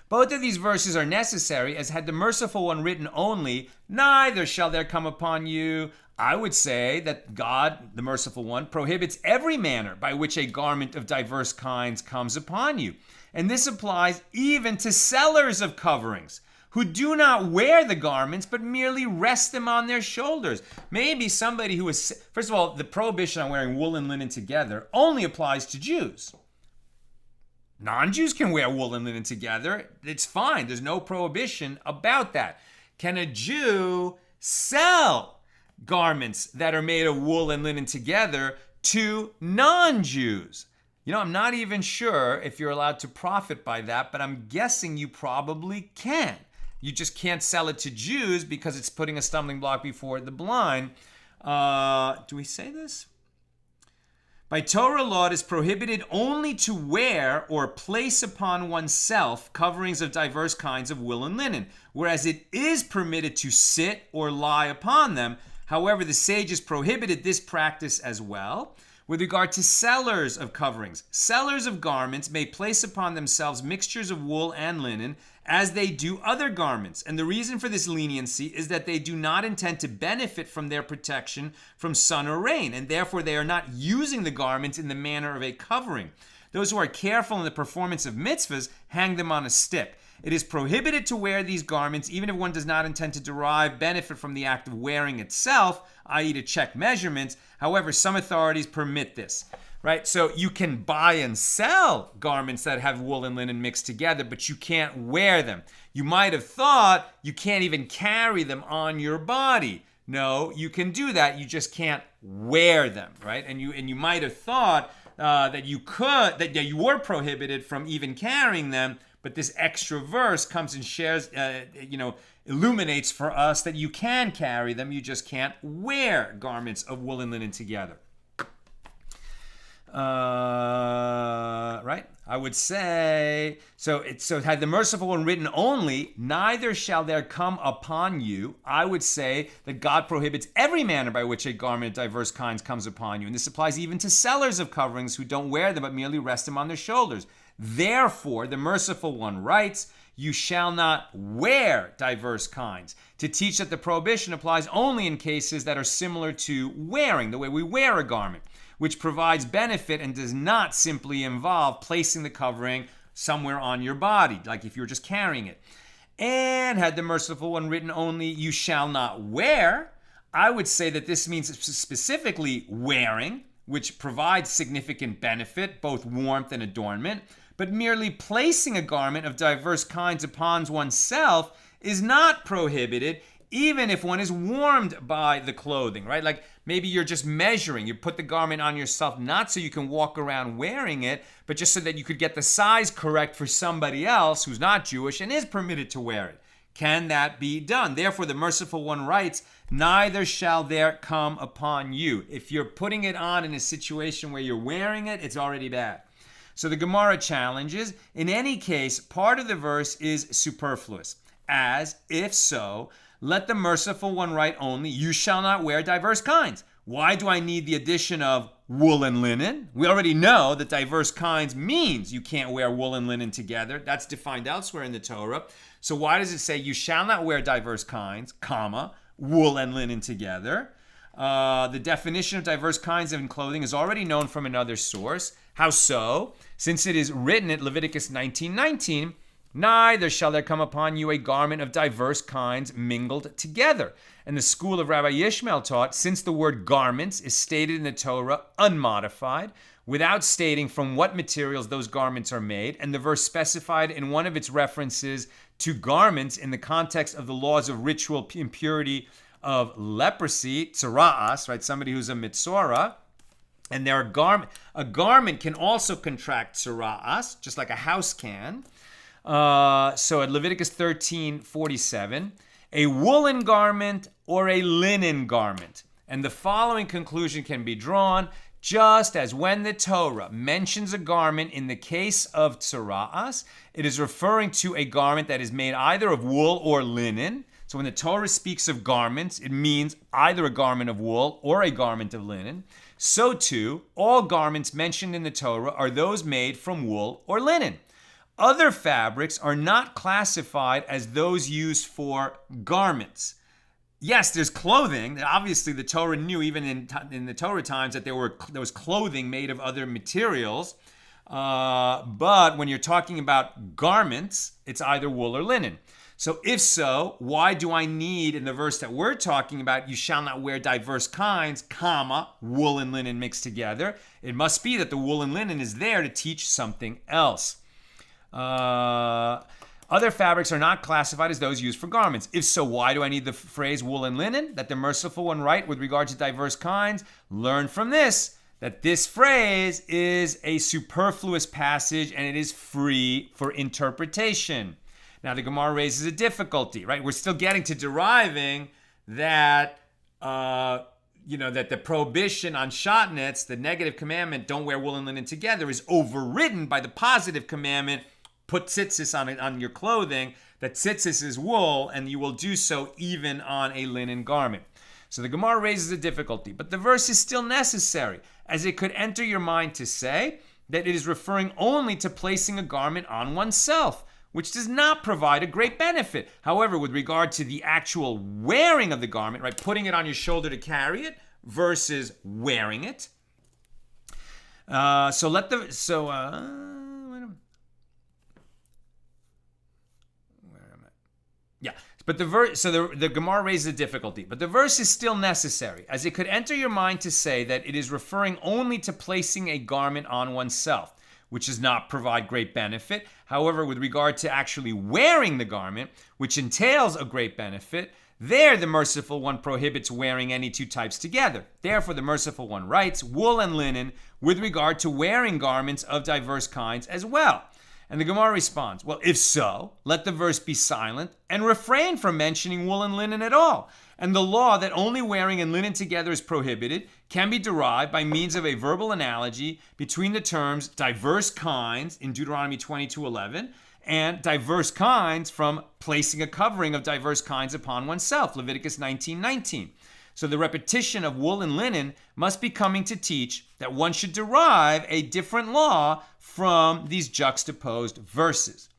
Speaker 1: Both of these verses are necessary, as had the merciful one written only, neither shall there come upon you. I would say that God, the merciful one, prohibits every manner by which a garment of diverse kinds comes upon you. And this applies even to sellers of coverings, who do not wear the garments, but merely rest them on their shoulders. Maybe somebody who is, first of all, the prohibition on wearing wool and linen together only applies to Jews. Non-Jews can wear wool and linen together. It's fine. There's no prohibition about that. Can a Jew sell garments that are made of wool and linen together to non-Jews? You know, I'm not even sure if you're allowed to profit by that, but I'm guessing you probably can. You just can't sell it to Jews because it's putting a stumbling block before the blind. Do we say this? By Torah law, it is prohibited only to wear or place upon oneself coverings of diverse kinds of wool and linen, whereas it is permitted to sit or lie upon them. However, the sages prohibited this practice as well. With regard to sellers of coverings, sellers of garments may place upon themselves mixtures of wool and linen as they do other garments. And the reason for this leniency is that they do not intend to benefit from their protection from sun or rain, and therefore they are not using the garments in the manner of a covering. Those who are careful in the performance of mitzvahs hang them on a stick. It is prohibited to wear these garments even if one does not intend to derive benefit from the act of wearing itself, i.e. to check measurements. However, some authorities permit this, right? So you can buy and sell garments that have wool and linen mixed together, but you can't wear them. You might have thought you can't even carry them on your body. No, you can do that. You just can't wear them, right? And you might have thought that you were prohibited from even carrying them. But this extra verse comes and shares, illuminates for us that you can carry them. You just can't wear garments of wool and linen together. Right? I would say, so had the merciful one written only, neither shall there come upon you. I would say that God prohibits every manner by which a garment of diverse kinds comes upon you. And this applies even to sellers of coverings who don't wear them but merely rest them on their shoulders. Therefore, the merciful one writes, you shall not wear diverse kinds, to teach that the prohibition applies only in cases that are similar to wearing, the way we wear a garment, which provides benefit and does not simply involve placing the covering somewhere on your body, like if you're just carrying it. And had the merciful one written only, you shall not wear, I would say that this means specifically wearing, which provides significant benefit, both warmth and adornment. But merely placing a garment of diverse kinds upon oneself is not prohibited, even if one is warmed by the clothing, right? Like maybe you're just measuring. You put the garment on yourself not so you can walk around wearing it, but just so that you could get the size correct for somebody else who's not Jewish and is permitted to wear it. Can that be done? Therefore, the merciful one writes, neither shall there come upon you. If you're putting it on in a situation where you're wearing it, it's already bad. So the Gemara challenges, in any case, part of the verse is superfluous. As, if so, let the merciful one write only, you shall not wear diverse kinds. Why do I need the addition of wool and linen? We already know that diverse kinds means you can't wear wool and linen together. That's defined elsewhere in the Torah. So why does it say you shall not wear diverse kinds, comma, wool and linen together? The definition of diverse kinds of clothing is already known from another source. How so? Since it is written at Leviticus 19:19, Neither shall there come upon you a garment of diverse kinds mingled together. And the school of Rabbi Yishmael taught, since the word garments is stated in the Torah unmodified, without stating from what materials those garments are made, and the verse specified in one of its references to garments in the context of the laws of ritual impurity of leprosy, tzara'as, right, somebody who's a mitzvah, and a garment can also contract tzara'as, just like a house can. So at Leviticus 13:47, a woolen garment or a linen garment. And the following conclusion can be drawn: just as when the Torah mentions a garment in the case of tzara'as, it is referring to a garment that is made either of wool or linen. So when the Torah speaks of garments, it means either a garment of wool or a garment of linen. So too, all garments mentioned in the Torah are those made from wool or linen. Other fabrics are not classified as those used for garments. Yes, there's clothing. Obviously, the Torah knew even in the Torah times that there was clothing made of other materials. But when you're talking about garments, it's either wool or linen. So if so, why do I need, in the verse that we're talking about, you shall not wear diverse kinds, comma, wool and linen mixed together? It must be that the wool and linen is there to teach something else. Other fabrics are not classified as those used for garments. If so, why do I need the phrase wool and linen? That the merciful one write with regard to diverse kinds? Learn from this that this phrase is a superfluous passage and it is free for interpretation. Now the Gemara raises a difficulty, right? We're still getting to deriving that, that the prohibition on shatnez, the negative commandment, don't wear wool and linen together, is overridden by the positive commandment, put tzitzit on your clothing, that tzitzit is wool, and you will do so even on a linen garment. So the Gemara raises a difficulty, but the verse is still necessary, as it could enter your mind to say that it is referring only to placing a garment on oneself, which does not provide a great benefit. However, with regard to the actual wearing of the garment, right, putting it on your shoulder to carry it versus wearing it. But the Gemara raises a difficulty. But the verse is still necessary, as it could enter your mind to say that it is referring only to placing a garment on oneself, which does not provide great benefit. However, with regard to actually wearing the garment, which entails a great benefit, there the merciful one prohibits wearing any two types together. Therefore, the merciful one writes wool and linen with regard to wearing garments of diverse kinds as well. And the Gemara responds, well, if so, let the verse be silent and refrain from mentioning wool and linen at all. And the law that only wearing and linen together is prohibited can be derived by means of a verbal analogy between the terms diverse kinds in Deuteronomy 22:11 and diverse kinds from placing a covering of diverse kinds upon oneself, Leviticus 19:19. So the repetition of wool and linen must be coming to teach that one should derive a different law from these juxtaposed verses.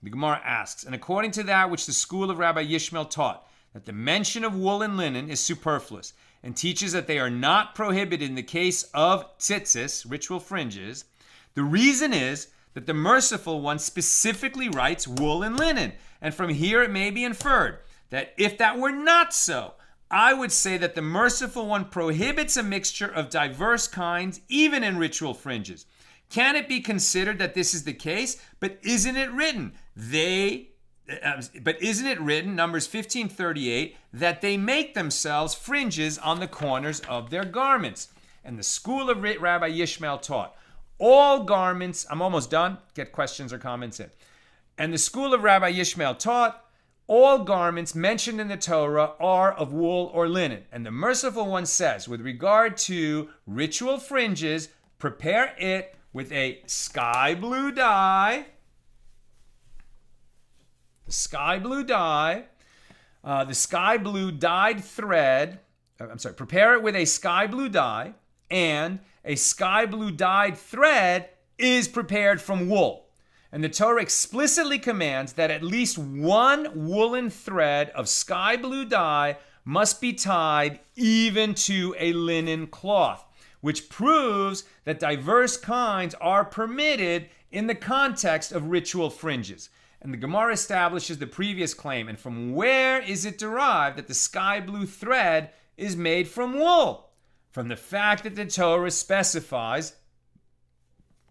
Speaker 1: The Gemara asks, and according to that which the school of Rabbi Yishmael taught, that the mention of wool and linen is superfluous and teaches that they are not prohibited in the case of tzitzit, ritual fringes, the reason is that the merciful one specifically writes wool and linen. And from here it may be inferred that if that were not so, I would say that the merciful one prohibits a mixture of diverse kinds even in ritual fringes. Can it be considered that this is the case? But isn't it written? Numbers 15:38, that they make themselves fringes on the corners of their garments? And the school of Rabbi Yishmael taught, all garments, I'm almost done, get questions or comments in. And the school of Rabbi Yishmael taught, all garments mentioned in the Torah are of wool or linen. And the merciful one says, with regard to ritual fringes, prepare it with a sky blue dye. The sky blue dyed thread. Prepare it with a sky blue dye, and a sky blue dyed thread is prepared from wool. And the Torah explicitly commands that at least one woolen thread of sky blue dye must be tied even to a linen cloth, which proves that diverse kinds are permitted in the context of ritual fringes. And the Gemara establishes the previous claim. And from where is it derived that the sky blue thread is made from wool? From the fact that the Torah specifies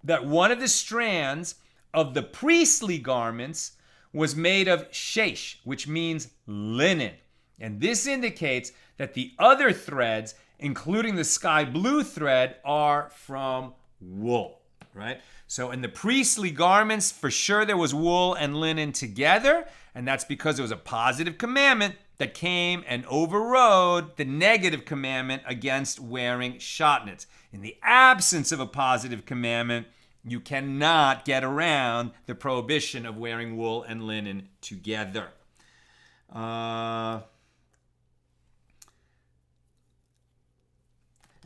Speaker 1: that one of the strands of the priestly garments was made of sheish, which means linen. And this indicates that the other threads, including the sky blue thread, are from wool, right? So in the priestly garments, for sure there was wool and linen together, and that's because it was a positive commandment that came and overrode the negative commandment against wearing shatnez. In the absence of a positive commandment, you cannot get around the prohibition of wearing wool and linen together. And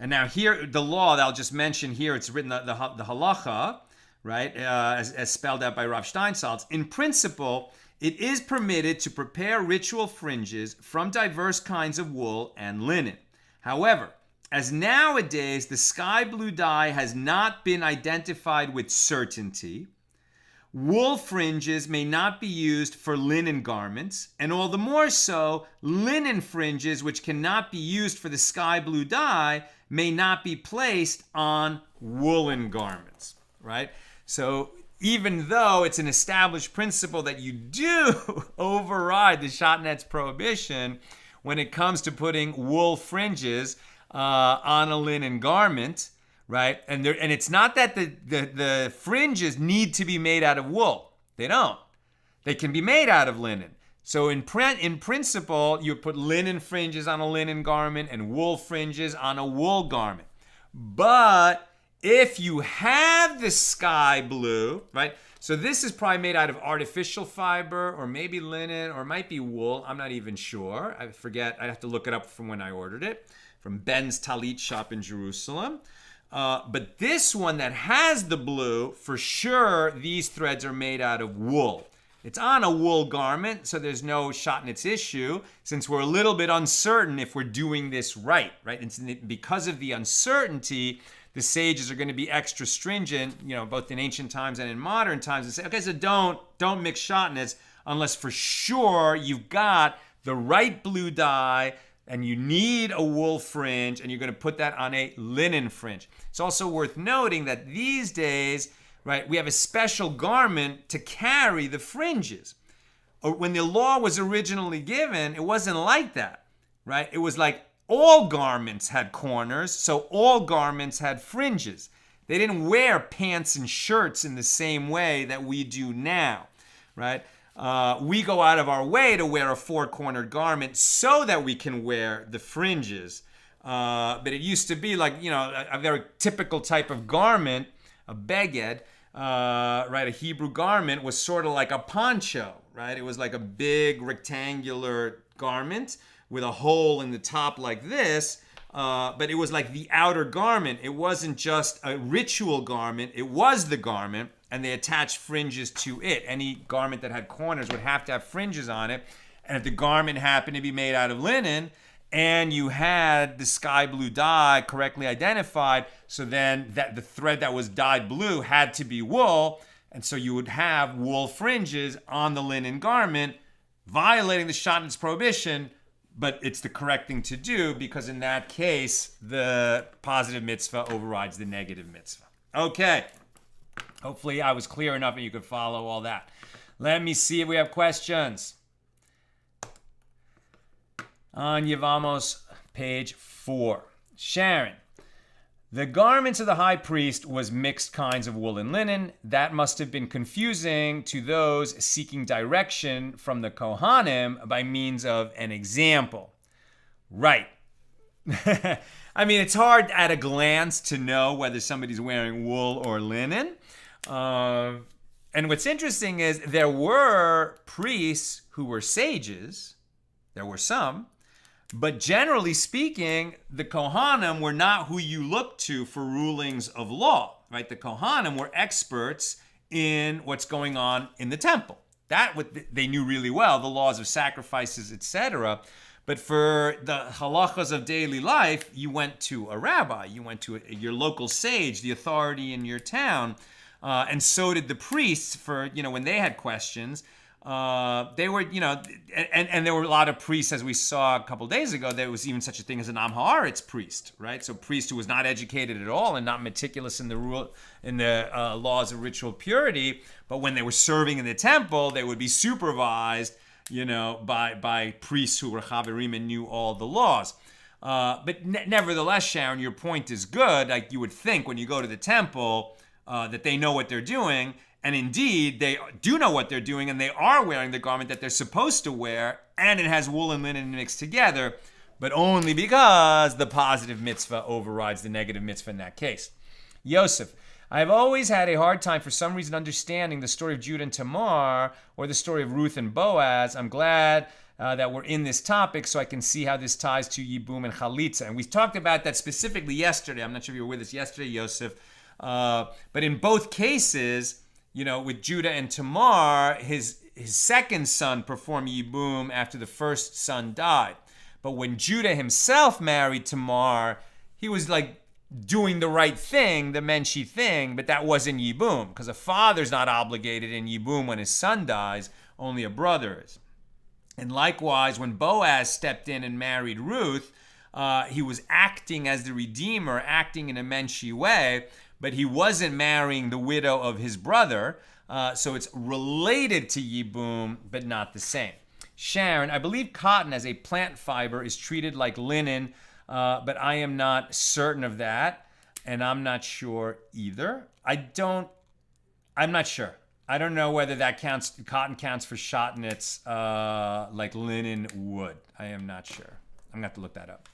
Speaker 1: now here, the law that I'll just mention here, it's written the halacha, right, as spelled out by Rav Steinsaltz. In principle, it is permitted to prepare ritual fringes from diverse kinds of wool and linen. However, as nowadays the sky blue dye has not been identified with certainty, wool fringes may not be used for linen garments, and all the more so, linen fringes which cannot be used for the sky blue dye may not be placed on woolen garments, right? So even though it's an established principle that you do override the shatnez prohibition when it comes to putting wool fringes on a linen garment, right? And it's not that the fringes need to be made out of wool. They don't. They can be made out of linen. So in principle, you put linen fringes on a linen garment and wool fringes on a wool garment. But if you have the sky blue, right? So this is probably made out of artificial fiber or maybe linen or it might be wool. I'm not even sure. I forget. I'd have to look it up from when I ordered it from Ben's Talit shop in Jerusalem. But this one that has the blue, for sure, these threads are made out of wool. It's on a wool garment, so there's no shatnez issue, since we're a little bit uncertain if we're doing this right? And because of the uncertainty, the sages are going to be extra stringent, both in ancient times and in modern times, and say, okay, so don't mix shatnez unless for sure you've got the right blue dye and you need a wool fringe, and you're going to put that on a linen fringe. It's also worth noting that these days, right, we have a special garment to carry the fringes. When the law was originally given, it wasn't like that, right? It was like all garments had corners, so all garments had fringes. They didn't wear pants and shirts in the same way that we do now, right? We go out of our way to wear a four-cornered garment so that we can wear the fringes. But it used to be like, a very typical type of garment, a beged, right? A Hebrew garment was sort of like a poncho, right? It was like a big rectangular garment with a hole in the top like this. But it was like the outer garment. It wasn't just a ritual garment. It was the garment. And they attached fringes to it. Any garment that had corners would have to have fringes on it. And if the garment happened to be made out of linen and you had the sky blue dye correctly identified, so then the thread that was dyed blue had to be wool. And so you would have wool fringes on the linen garment, violating the shatnez prohibition, but it's the correct thing to do because in that case, the positive mitzvah overrides the negative mitzvah. Okay. Hopefully I was clear enough and you could follow all that. Let me see if we have questions. On Yevamos, page 4. Sharon, the garments of the high priest was mixed kinds of wool and linen. That must have been confusing to those seeking direction from the Kohanim by means of an example. Right. I mean, it's hard at a glance to know whether somebody's wearing wool or linen. And what's interesting is there were priests who were sages. There were some. But generally speaking, the Kohanim were not who you look to for rulings of law, right? The Kohanim were experts in what's going on in the temple. They knew really well, the laws of sacrifices, etc. But for the halachas of daily life, you went to a rabbi, you went to your local sage, the authority in your town. And so did the priests for, when they had questions. They were, and there were a lot of priests, as we saw a couple days ago. There was even such a thing as an Am Haaretz priest, right? So priest who was not educated at all and not meticulous in the laws of ritual purity. But when they were serving in the temple, they would be supervised, by priests who were chaverim and knew all the laws. But nevertheless, Sharon, your point is good. Like you would think when you go to the temple that they know what they're doing. And indeed, they do know what they're doing, and they are wearing the garment that they're supposed to wear, and it has wool and linen mixed together, but only because the positive mitzvah overrides the negative mitzvah in that case. Yosef, I've always had a hard time for some reason understanding the story of Judah and Tamar or the story of Ruth and Boaz. I'm glad that we're in this topic so I can see how this ties to yibum and chalitza. And we talked about that specifically yesterday. I'm not sure if you were with us yesterday, Yosef. But in both cases, with Judah and Tamar, his second son performed yibum after the first son died. But when Judah himself married Tamar, he was like doing the right thing, the menshi thing, but that wasn't yibum, because a father's not obligated in yibum when his son dies, only a brother is. And likewise, when Boaz stepped in and married Ruth, he was acting as the redeemer, acting in a menshi way, but he wasn't marrying the widow of his brother, so it's related to yibum, but not the same. Sharon, I believe cotton as a plant fiber is treated like linen, but I am not certain of that, and I'm not sure either. I'm not sure. I don't know whether cotton counts for shotnets like linen would. I am not sure. I'm going to have to look that up.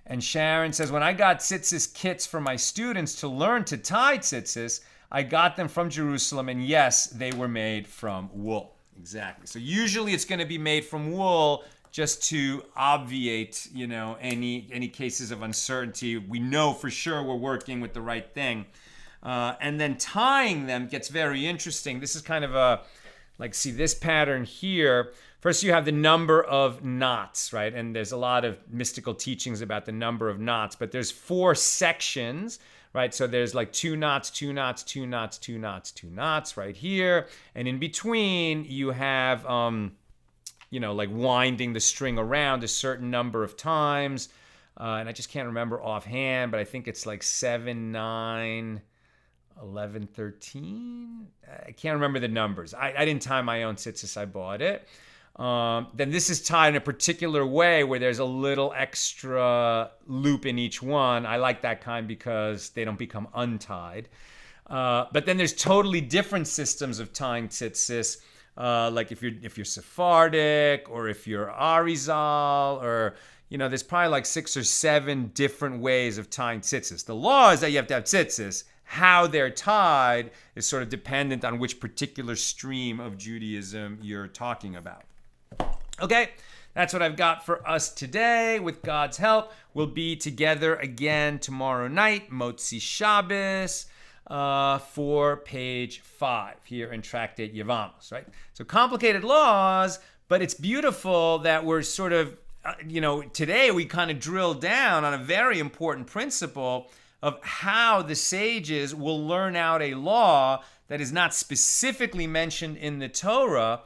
Speaker 1: And Sharon says, when I got tzitzis kits for my students to learn to tie tzitzis, I got them from Jerusalem, and yes, they were made from wool. Exactly. So usually it's going to be made from wool just to obviate, any cases of uncertainty. We know for sure we're working with the right thing. And then tying them gets very interesting. This is kind of see this pattern here. First, you have the number of knots, right? And there's a lot of mystical teachings about the number of knots, but there's 4 sections, right? So there's like 2 knots, 2 knots, 2 knots, 2 knots, 2 knots right here. And in between, you have, winding the string around a certain number of times. And I just can't remember offhand, but I think it's like 7, 9, 11, 13. I can't remember the numbers. I didn't tie my own tzitzis. I bought it. Then this is tied in a particular way where there's a little extra loop in each one. I like that kind because they don't become untied. But then there's totally different systems of tying tzitzis. Like if you're Sephardic or if you're Arizal or there's probably like 6 or 7 different ways of tying tzitzis. The law is that you have to have tzitzis. How they're tied is sort of dependent on which particular stream of Judaism you're talking about. Okay, that's what I've got for us today. With God's help, we'll be together again tomorrow night, Motzi Shabbos, for page 5 here in Tractate Yevamos, right? So complicated laws, but it's beautiful that we're sort of, today we kind of drill down on a very important principle of how the sages will learn out a law that is not specifically mentioned in the Torah,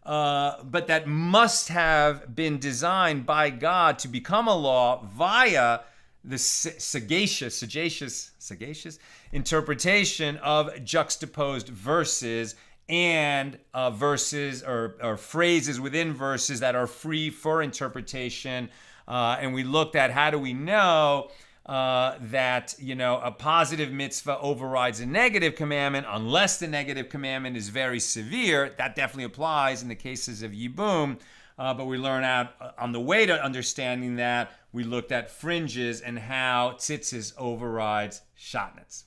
Speaker 1: but that must have been designed by God to become a law via the sagacious interpretation of juxtaposed verses and verses or phrases within verses that are free for interpretation. And we looked at how do we know that a positive mitzvah overrides a negative commandment unless the negative commandment is very severe. That definitely applies in the cases of yibum. But we learn out on the way to understanding that, we looked at fringes and how tzitzis overrides shotnets.